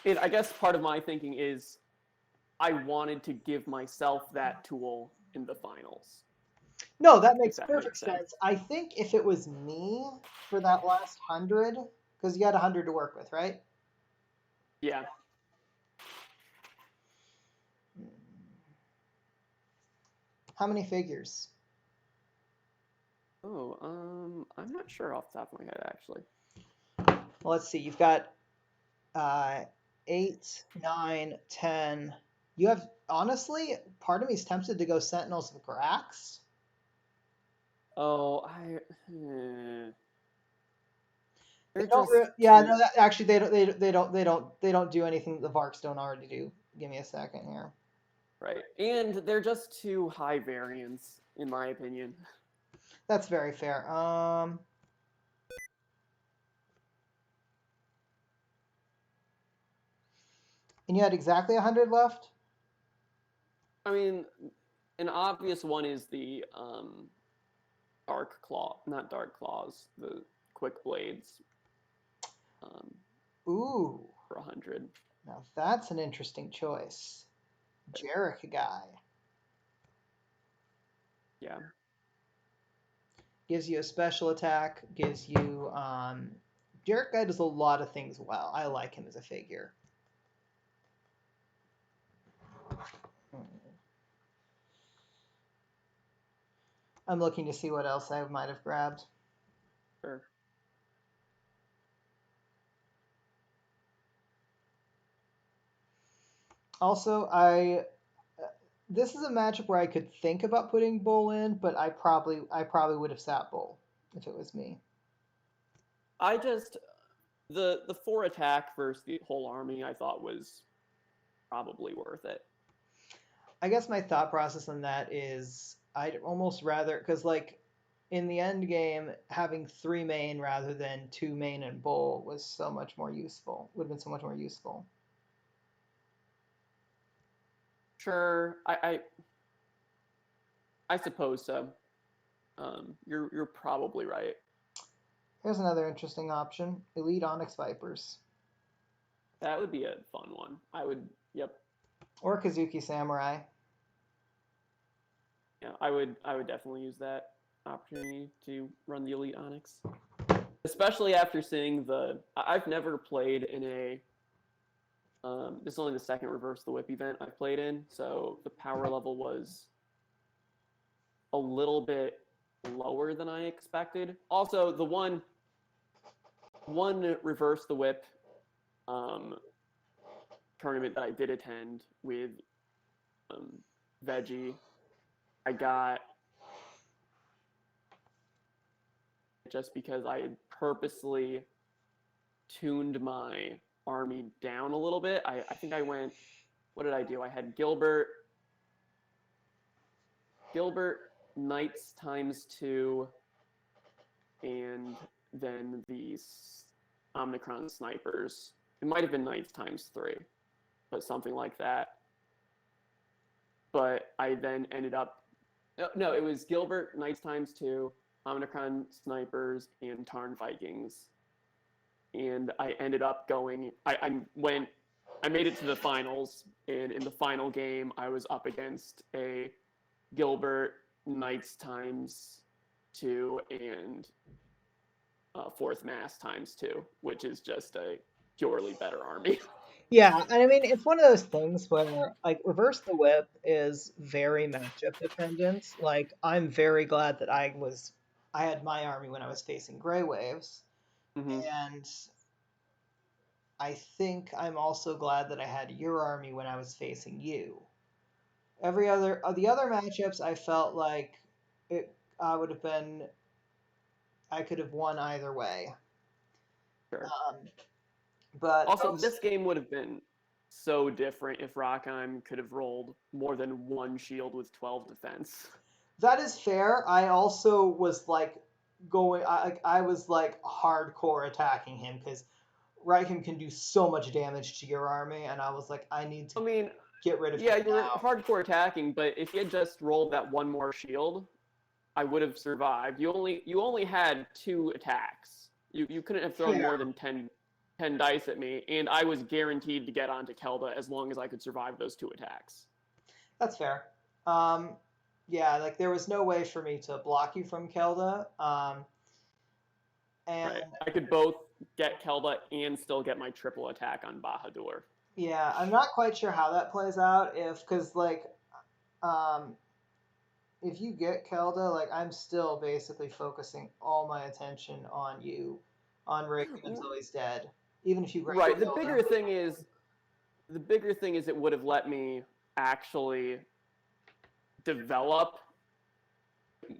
I guess part of my thinking is I wanted to give myself that tool in the finals. No, that makes that perfect makes sense. sense. I think if it was me for that last 100, because you had 100 to work with, right? Yeah. How many figures? Oh, I'm not sure off the top of my head, actually. Well, let's see. You've got 8, 9, 10. You have, honestly, part of me is tempted to go Sentinels of Grax. Oh, They don't no, actually they don't do anything that the Varks don't already do. Give me a second here. Right. And they're just too high variance, in my opinion. That's very fair. And you had exactly 100 left? I mean, an obvious one is the Dark Claw, not Dark Claws, the Quick Blades. Ooh. For 100. Now that's an interesting choice. Jarek guy. Yeah. Gives you a special attack, gives you Jarek guy does a lot of things well. I like him as a figure. I'm looking to see what else I might have grabbed. Sure. Also, this is a matchup where I could think about putting Bull in, but I probably would have sat Bull if it was me. I just the 4 attack versus the whole army I thought was probably worth it. I guess my thought process on that is I'd almost rather, because like in the end game, having 3 main rather than 2 main and Bull was so much more useful. Would have been so much more useful. Sure, I suppose so. You're probably right. Here's another interesting option: Elite Onyx Vipers. That would be a fun one. I would. Yep. Or Kazuki Samurai. Yeah, I would definitely use that opportunity to run the Elite Onyx, especially after seeing the. I've never played in a. This is only the second Reverse the Whip event I've played in, so the power level was a little bit lower than I expected. Also, the one Reverse the Whip tournament that I did attend with Veggie, I got just because I had purposely tuned my army down a little bit. I think I went, what did I do? I had Gilbert, Knights ×2, and then the Omnicron Snipers. It might have been Knights ×3, but something like that. But I then ended up, no, it was Gilbert, Knights ×2, Omnicron Snipers, and Tarn Vikings. And I ended up going, I went I made it to the finals, and in the final game, I was up against a Gilbert Knights times 2 and Fourth Mass times 2, which is just a purely better army. Yeah, and I mean it's one of those things where like reverse the whip is very matchup dependent. Like I'm very glad that I had my army when I was facing Grey Waves, Mm-hmm. and I think I'm also glad that I had your army when I was facing you. Every other the other matchups, I felt like it I would have been I could have won either way. Sure. Um, but Also, this game would have been so different if Rockheim could have rolled more than one shield with 12 defense. that is fair. I also was like I was like hardcore attacking him because Reicham can do so much damage to your army, and I was like, I need to I mean, get rid of yeah, him you were now. hardcore attacking, but if you had just rolled that one more shield, I would have survived. You only had 2 attacks. You couldn't have thrown Fair. more than 10 dice at me, and I was guaranteed to get onto Kelda as long as I could survive those 2 attacks. That's fair. Yeah, like there was no way for me to block you from Kelda. And Right. I could both get Kelda and still get my triple attack on Bahadur. yeah, I'm not quite sure how that plays out because like um, if you get Kelda, like I'm still basically focusing all my attention on you, on Reagan until he's dead. Even if you grab Right. The Kelda. bigger thing is it would have let me actually develop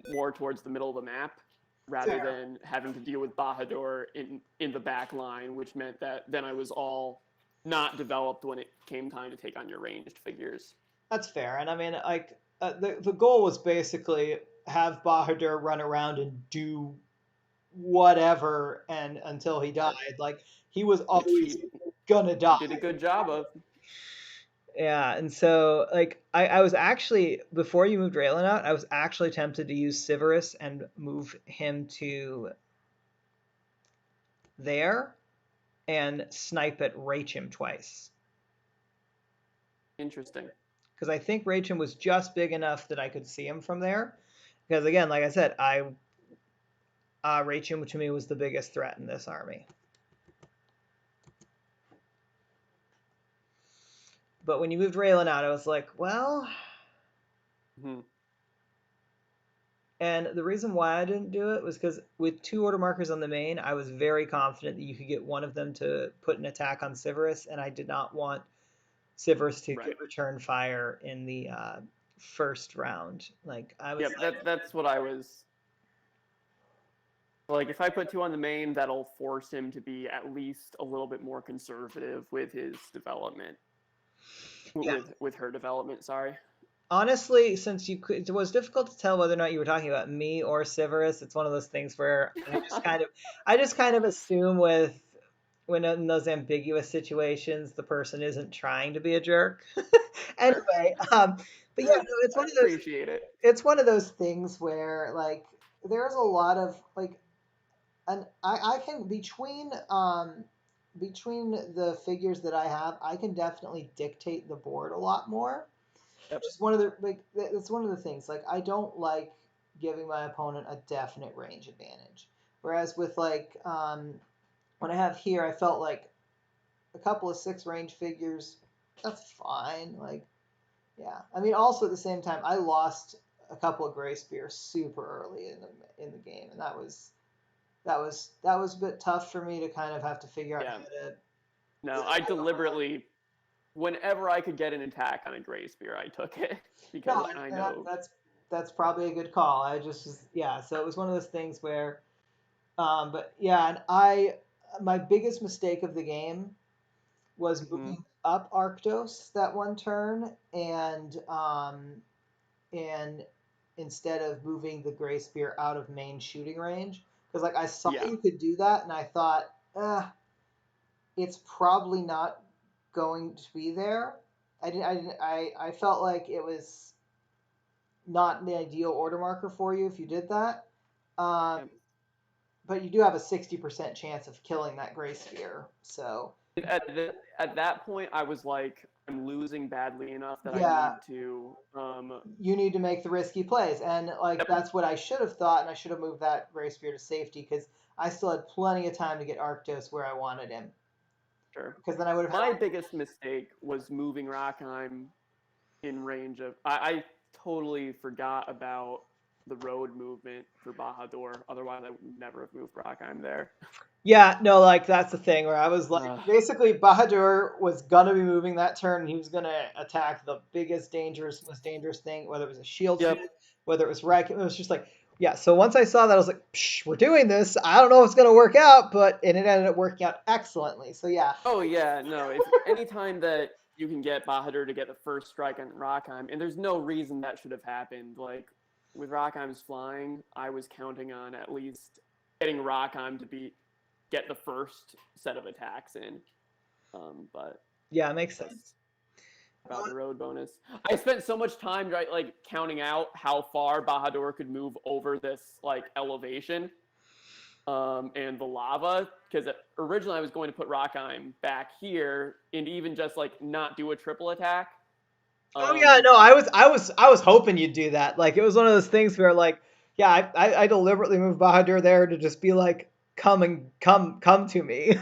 more towards the middle of the map rather Fair. than having to deal with Bahadur in the back line, which meant that then I was all not developed when it came time to take on your ranged figures. That's fair. And I mean, like the goal was basically have Bahadur run around and do whatever and until he died. Like he was Which always gonna die. did a good job of. Yeah, and so like I was actually before you moved Raylan out, I was actually tempted to use Siverus and move him to there and snipe at Rachim twice. Interesting. Because I think Rachim was just big enough that I could see him from there. Because again, like I said, Rachim to me was the biggest threat in this army. But when you moved Raylan out, I was like, well. Mm-hmm. And the reason why I didn't do it was because with 2 order markers on the main, I was very confident that you could get one of them to put an attack on Siverus, and I did not want Siverus to Right. get return fire in the first round. Like I was. Yep, that's what I was. Like, if I put 2 on the main, that'll force him to be at least a little bit more conservative with his development. Yeah. With her development, sorry. Honestly, since it was difficult to tell whether or not you were talking about me or Siverus, it's one of those things where I just kind of assume when in those ambiguous situations, the person isn't trying to be a jerk. Anyway, but yeah, no, it's one of those. Appreciate it. It's one of those things where like there's a lot of like, and I can between the figures that I have, I can definitely dictate the board a lot more. Yep. Which is one of the like that's one of the things. Like I don't like giving my opponent a definite range advantage. Whereas with like when I have here, I felt like a couple of 6 range figures. That's fine. Like yeah. I mean, also at the same time, I lost a couple of Gray Spears super early in the game, and that was a bit tough for me to kind of have to figure out how to. No, I deliberately, whenever I could get an attack on a Gray Spear, I took it because No, I know. that's probably a good call. I just yeah. So it was one of those things where, but yeah, and my biggest mistake of the game was moving up Arctos that one turn and instead of moving the Gray Spear out of main shooting range because like I saw you could do that and I thought, it's probably not going to be there. I felt like it was not the ideal order marker for you if you did that. but you do have a 60% chance of killing that Gray Sphere. So At that point, I was like, I'm losing badly enough that I yeah, need to. you need to make the risky plays, and like Yep. that's what I should have thought, and I should have moved that Gray Sphere to safety because I still had plenty of time to get Arctos where I wanted him. Sure. Because then I would have My had. biggest mistake was moving Rockheim in range of. I totally forgot about the road movement for Bahadur. Otherwise, I would never have moved Rockheim there. Yeah, no, like that's the thing where I was like, Ugh. basically Bahadur was gonna be moving that turn, and he was gonna attack the biggest, most dangerous thing, whether it was a shield Yep. smith, whether it was Reich. It was just like, yeah. So once I saw that, I was like, Psh, we're doing this. I don't know if it's gonna work out, and it ended up working out excellently. So yeah, Oh yeah, no. If anytime that you can get Bahadur to get the first strike on Rockheim, and there's no reason that should have happened. Like with Rockheim's flying, I was counting on at least getting Rockheim to get the first set of attacks in. But yeah, it makes sense. that's about the road bonus. I spent so much time like counting out how far Bahadur could move over this like elevation. And the lava, because originally I was going to put Rockheim back here and even just like not do a triple attack. Oh yeah, no, I was hoping you'd do that. Like it was one of those things where like, yeah, I deliberately moved Bahadur there to just be like, come to me.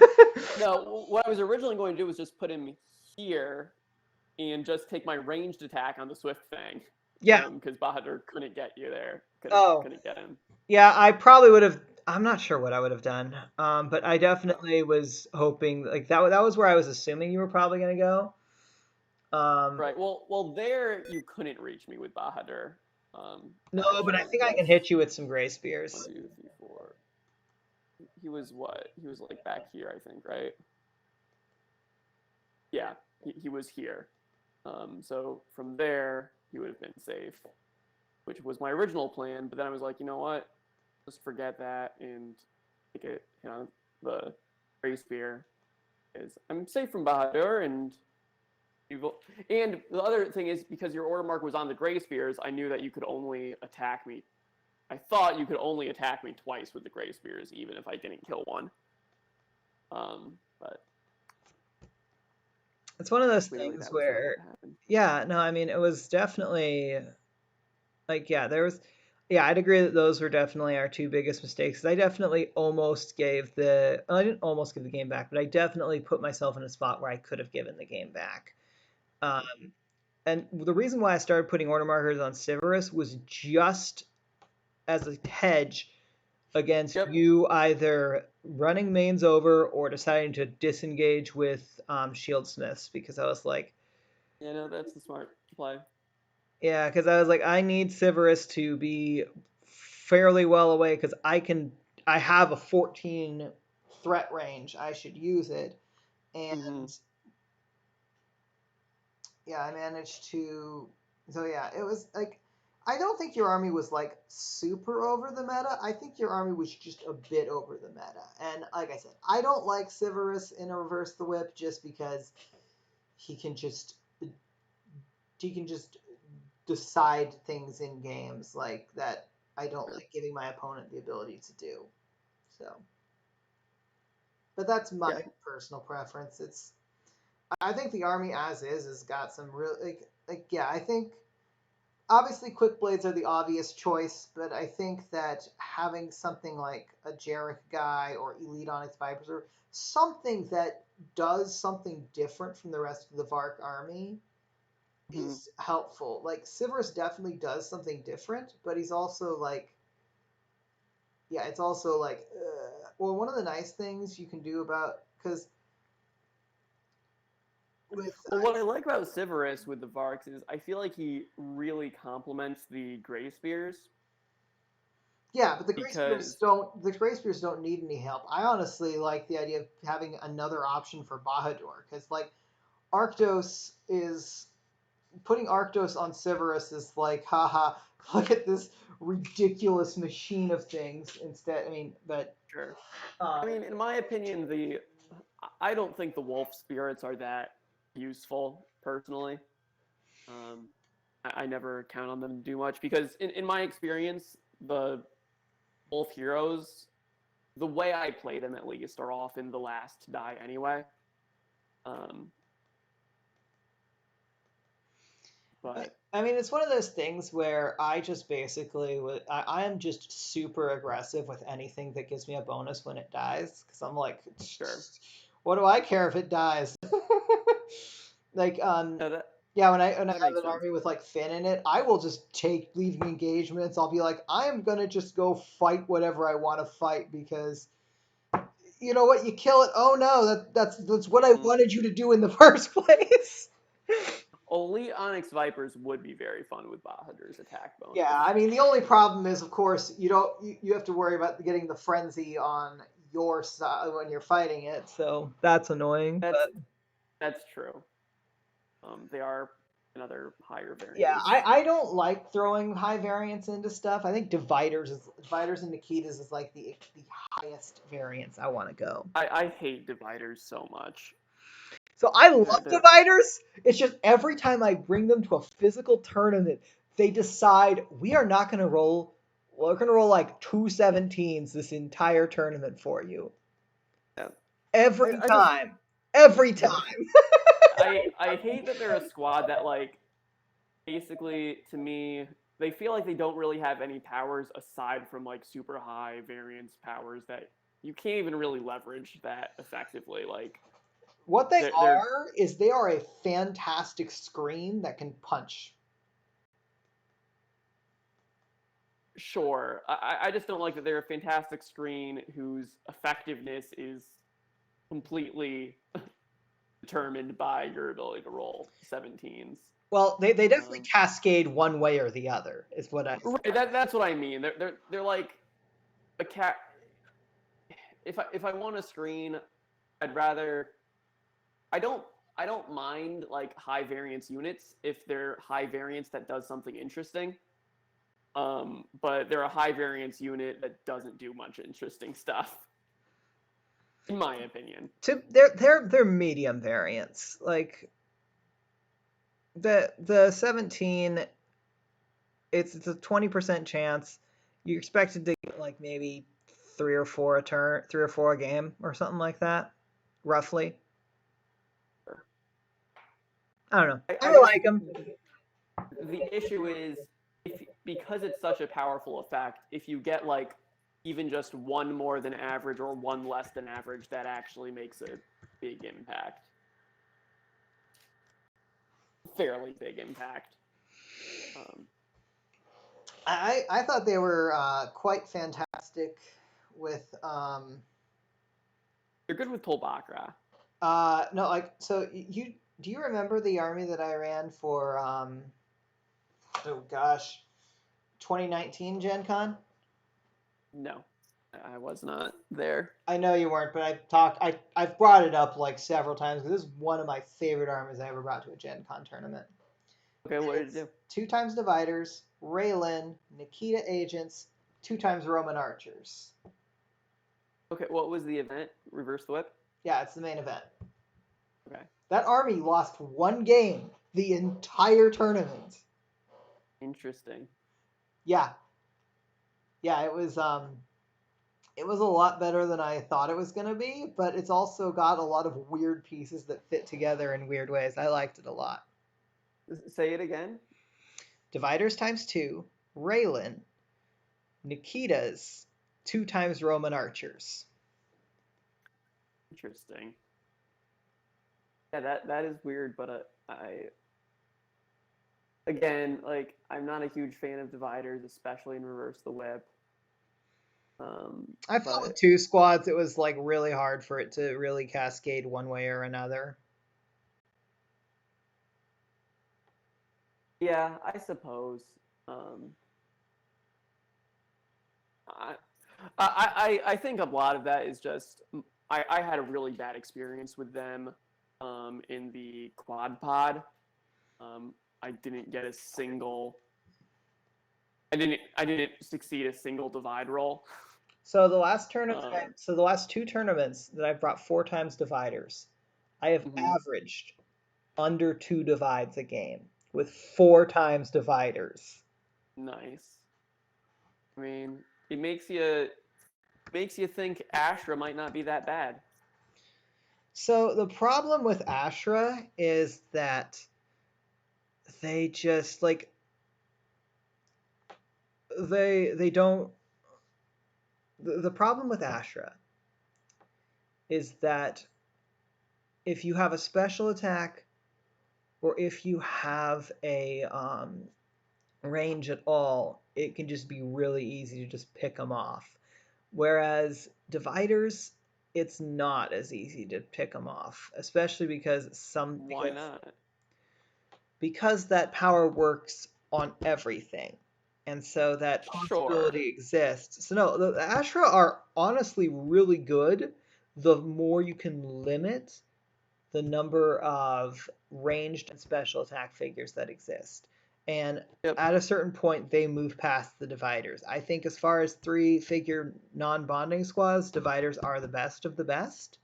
No, what I was originally going to do was just put him here and just take my ranged attack on the Swift Fang. Yeah. Because Bahadur couldn't get you there. Oh. Couldn't get him. Yeah, I probably would have. I'm not sure what I would have done. But I definitely was hoping like that was where I was assuming you were probably gonna go. Right. Well, there you couldn't reach me with Bahadur. No, but I Actually, think I can hit you with some Gray Spears. 1, 2, 3, 4. He was what? He was like back here, I think, right? Yeah, he was here. So from there, he would have been safe, which was my original plan. But then I was like, you know what? Just forget that and take it, the Gray Spear. Is I'm safe from Bahadur and and the other thing is because your order mark was on the Gray Spears, I knew that you could only attack me. I thought you could only attack me twice with the Gray Spears, even if I didn't kill one. But It's one of those clearly things that was not where, what happened. yeah, no, I mean, it was definitely like, yeah, there was, yeah, I'd agree that those were definitely our two biggest mistakes. I definitely almost gave I didn't almost give the game back, but I definitely put myself in a spot where I could have given the game back. And the reason why I started putting order markers on Siverus was just as a hedge against you either running mains over or deciding to disengage with shield smiths, because I was like, yeah, no, that's the smart play. Yeah, because I was like, I need Siverus to be fairly well away because I have a 14 threat range. I should use it, and yeah, I managed to. So yeah, it was like, I don't think your army was like super over the meta. I think your army was just a bit over the meta. And like I said, I don't like Siverus in a reverse the whip just because he can just decide things in games like that. I don't like giving my opponent the ability to do. So, but that's my personal preference. I think the army as is has got some real yeah, I think obviously quick blades are the obvious choice, but I think that having something like a Jarek guy or elite on its Vipers or something that does something different from the rest of the Vark army is helpful. Like Siverus definitely does something different, but he's also like, yeah, it's also like, well, one of the nice things you can do about because what I like about Siverus with the Varks is I feel like he really complements the Gray Spears. Yeah, but the Gray Spears don't need any help. I honestly like the idea of having another option for Bahadur because like Arctos is putting Arctos on Siverus is like, haha, look at this ridiculous machine of things instead. I mean, but sure. I mean, in my opinion, I don't think the wolf spirits are that useful personally. I never count on them to do much because in my experience, the wolf heroes the way I play them at least are often the last to die anyway. But I mean, it's one of those things where I just basically I am just super aggressive with anything that gives me a bonus when it dies, because I'm like, sure. what do I care if it dies? Like, No, yeah, when I that have makes an sense. army with like Finn in it, I will just take leaving engagements. I'll be like, I am gonna just go fight whatever I want to fight, because you know what, you kill it. Oh no, that's what I wanted you to do in the first place. Elite Onyx Vipers would be very fun with Bahadur's attack bonus. Yeah, I mean, the only problem is, of course, you have to worry about getting the frenzy on your side when you're fighting it, so that's annoying. That's true. They are another higher variance. Yeah, I don't like throwing high variance into stuff. I think dividers and Nikitas is like the highest variance I want to go. I hate dividers so much. So I love They're- dividers. It's just every time I bring them to a physical tournament, they decide we are not going to roll. We're going to roll like 2 17s this entire tournament for you. Yeah. Every I time. Every time. I hate that they're a squad that, like, basically, to me, they feel like they don't really have any powers aside from like super high variance powers that you can't even really leverage that effectively. Like, What they they're are is they are a fantastic screen that can punch. sure. I just don't like that they're a fantastic screen whose effectiveness is completely determined by your ability to roll 17s. Well, they definitely cascade one way or the other, is what I. Right, that's what I mean. They're like a cat. If I want a screen, I'd rather. I don't mind like high variance units if they're high variance that does something interesting. But they're a high variance unit that doesn't do much interesting stuff, in my opinion. They're medium variants. Like the 17, it's a 20% chance. You expected to get like maybe 3 or 4 a turn, 3 or 4 a game, or something like that, roughly. I don't know. I like them. The issue is because it's such a powerful effect, if you get like even just one more than average or one less than average, that actually makes a big impact. Fairly big impact. I thought they were quite fantastic with. You're good with Tolbakra. No, like, so do you remember the army that I ran for? Oh gosh, 2019 Gen Con? No, I was not there. I know you weren't, but I've brought it up like several times because this is one of my favorite armies I ever brought to a Gen Con tournament. Okay, what did it do? 2 times Dividers, Raylan, Nikita Agents, 2 times Roman Archers. Okay, what was the event? Reverse the whip? Yeah, it's the main event. Okay. That army lost 1 game the entire tournament. Interesting. Yeah. Yeah, it was a lot better than I thought it was going to be, but it's also got a lot of weird pieces that fit together in weird ways. I liked it a lot. Say it again. Dividers times 2, Raylan, Nikitas, 2 times Roman Archers. Interesting. Yeah, that is weird, but again, like, I'm not a huge fan of dividers, especially in reverse the whip. I felt with 2 squads, it was like really hard for it to really cascade one way or another. Yeah, I suppose. I think a lot of that is just I had a really bad experience with them in the quad pod. I didn't get a single. I didn't succeed a single divide roll. So the last tournament, the last 2 tournaments that I've brought 4 times Dividers, I have averaged under 2 divides a game with 4 times Dividers. Nice. I mean, it makes you makes you think Ashra might not be that bad. So the problem with Ashra is that they just like they don't. The problem with Ashra is that if you have a special attack or if you have a range at all, it can just be really easy to just pick them off. Whereas dividers, it's not as easy to pick them off, especially because Why not? because that power works on everything. And so that possibility exists. So no, the Ashra are honestly really good the more you can limit the number of ranged and special attack figures that exist. And Yep. at a certain point, they move past the dividers. I think as far as 3-figure non-bonding squads, dividers are the best of the best.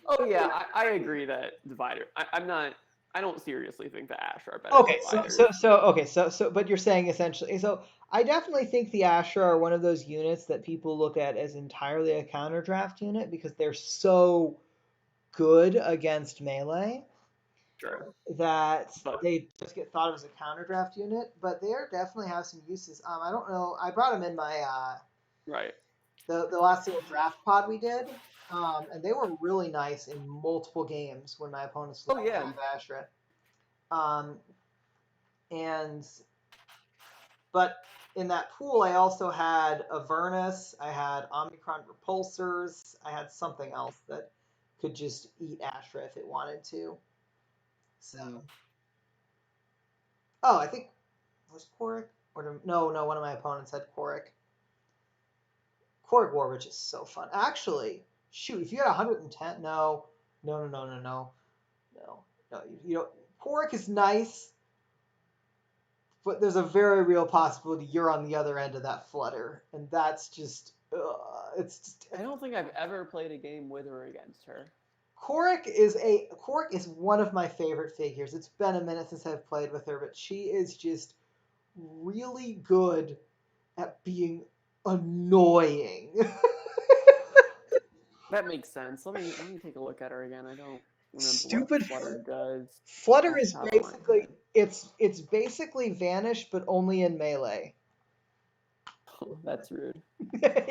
Oh yeah, I agree that divider. I don't seriously think the Ashra are better Okay, than dividers. so but you're saying essentially, so I definitely think the Ashra are one of those units that people look at as entirely a counter draft unit because they're so good against melee. Sure. That But they just get thought of as a counter draft unit, but they are definitely have some uses. I don't know. I brought them in my right. the last little draft pod we did, and they were really nice in multiple games when my opponents Oh yeah. Ashra. And but in that pool, I also had Avernus, I had Omicron repulsors, I had something else that could just eat Ashra if it wanted to. So. Oh, I think was Korik or no, one of my opponents had Korik. Korik Warbridge is so fun. Actually, shoot, if you had 110, no. You know, Korik is nice, but there's a very real possibility you're on the other end of that flutter, and that's just it's just. I don't think I've ever played a game with or against her. Korik is one of my favorite figures. It's been a minute since I've played with her, but she is just really good at being annoying. That makes sense. Let me take a look at her again. I don't remember Stupid. what Flutter does. Flutter off is the top of my basically head. it's basically Vanish, but only in melee. Oh, that's rude.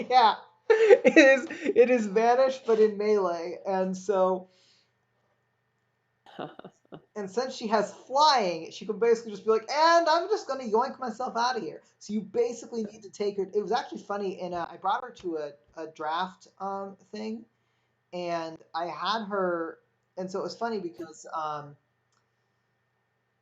Yeah, it is Vanish, but in melee, and so and since she has flying, she can basically just be like, and I'm just gonna yoink myself out of here. So you basically need to take her. It was actually funny, and I brought her to a draft thing, and I had her, and so it was funny because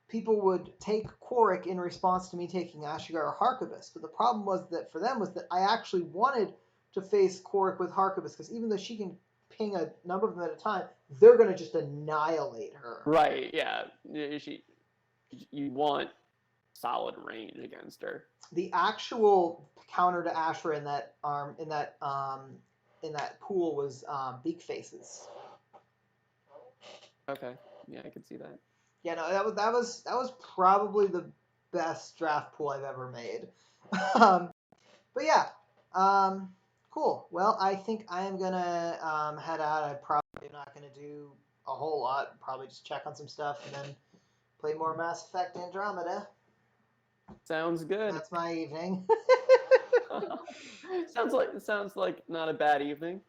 people would take Korik in response to me taking Ashigar or Harkabus. But the problem was that for them was that I actually wanted to face Korik with Harkabus because even though she can ping a number of them at a time, they're going to just annihilate her. Right, yeah. You want solid range against her. The actual counter to Ashra in that pool was Beak Faces. Okay, yeah, I can see that. Yeah, no, that was probably the best draft pool I've ever made. But yeah, cool. Well, I think I am gonna head out. I'm probably not gonna do a whole lot. Probably just check on some stuff and then play more Mass Effect Andromeda. Sounds good. That's my evening. sounds like not a bad evening.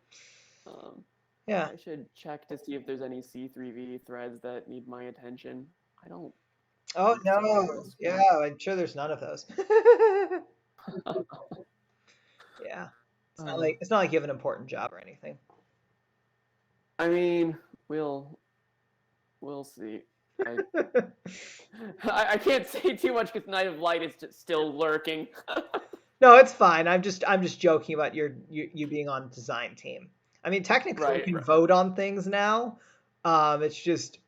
Yeah. I should check to see if there's any C3V threads that need my attention. I don't. Oh think so at no. this Yeah, point. I'm sure there's none of those. Yeah. It's not like you have an important job or anything. I mean, we'll see. I can't say too much because Night of Light is just still lurking. No, it's fine. I'm just joking about you being on design team. I mean, technically you can vote on things now. It's just,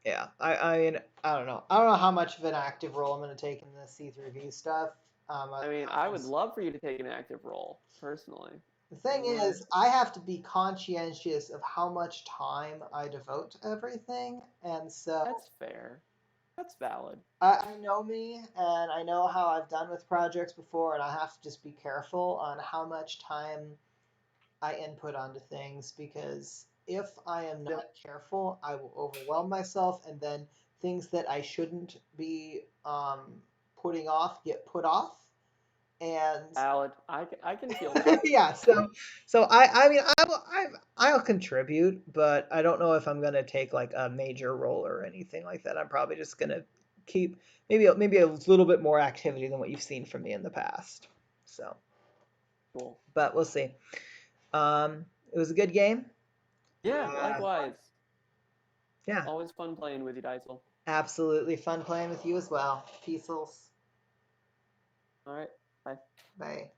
yeah. I mean, I don't know. I don't know how much of an active role I'm going to take in the C3V stuff. I mean, I would love for you to take an active role, personally. The thing is, I have to be conscientious of how much time I devote to everything, and so that's fair. That's valid. I know me, and I know how I've done with projects before, and I have to just be careful on how much time I input onto things, because if I am not careful, I will overwhelm myself, and then things that I shouldn't be putting off get put off. And Valid. I can feel that. yeah, so I mean I'll contribute, but I don't know if I'm gonna take like a major role or anything like that. I'm probably just gonna keep maybe a little bit more activity than what you've seen from me in the past. So, Cool. but we'll see. It was a good game. Yeah, Uh, likewise. yeah, Always fun playing with you, Deisel. absolutely fun playing with you as well. Peacels. All right. Bye. Bye.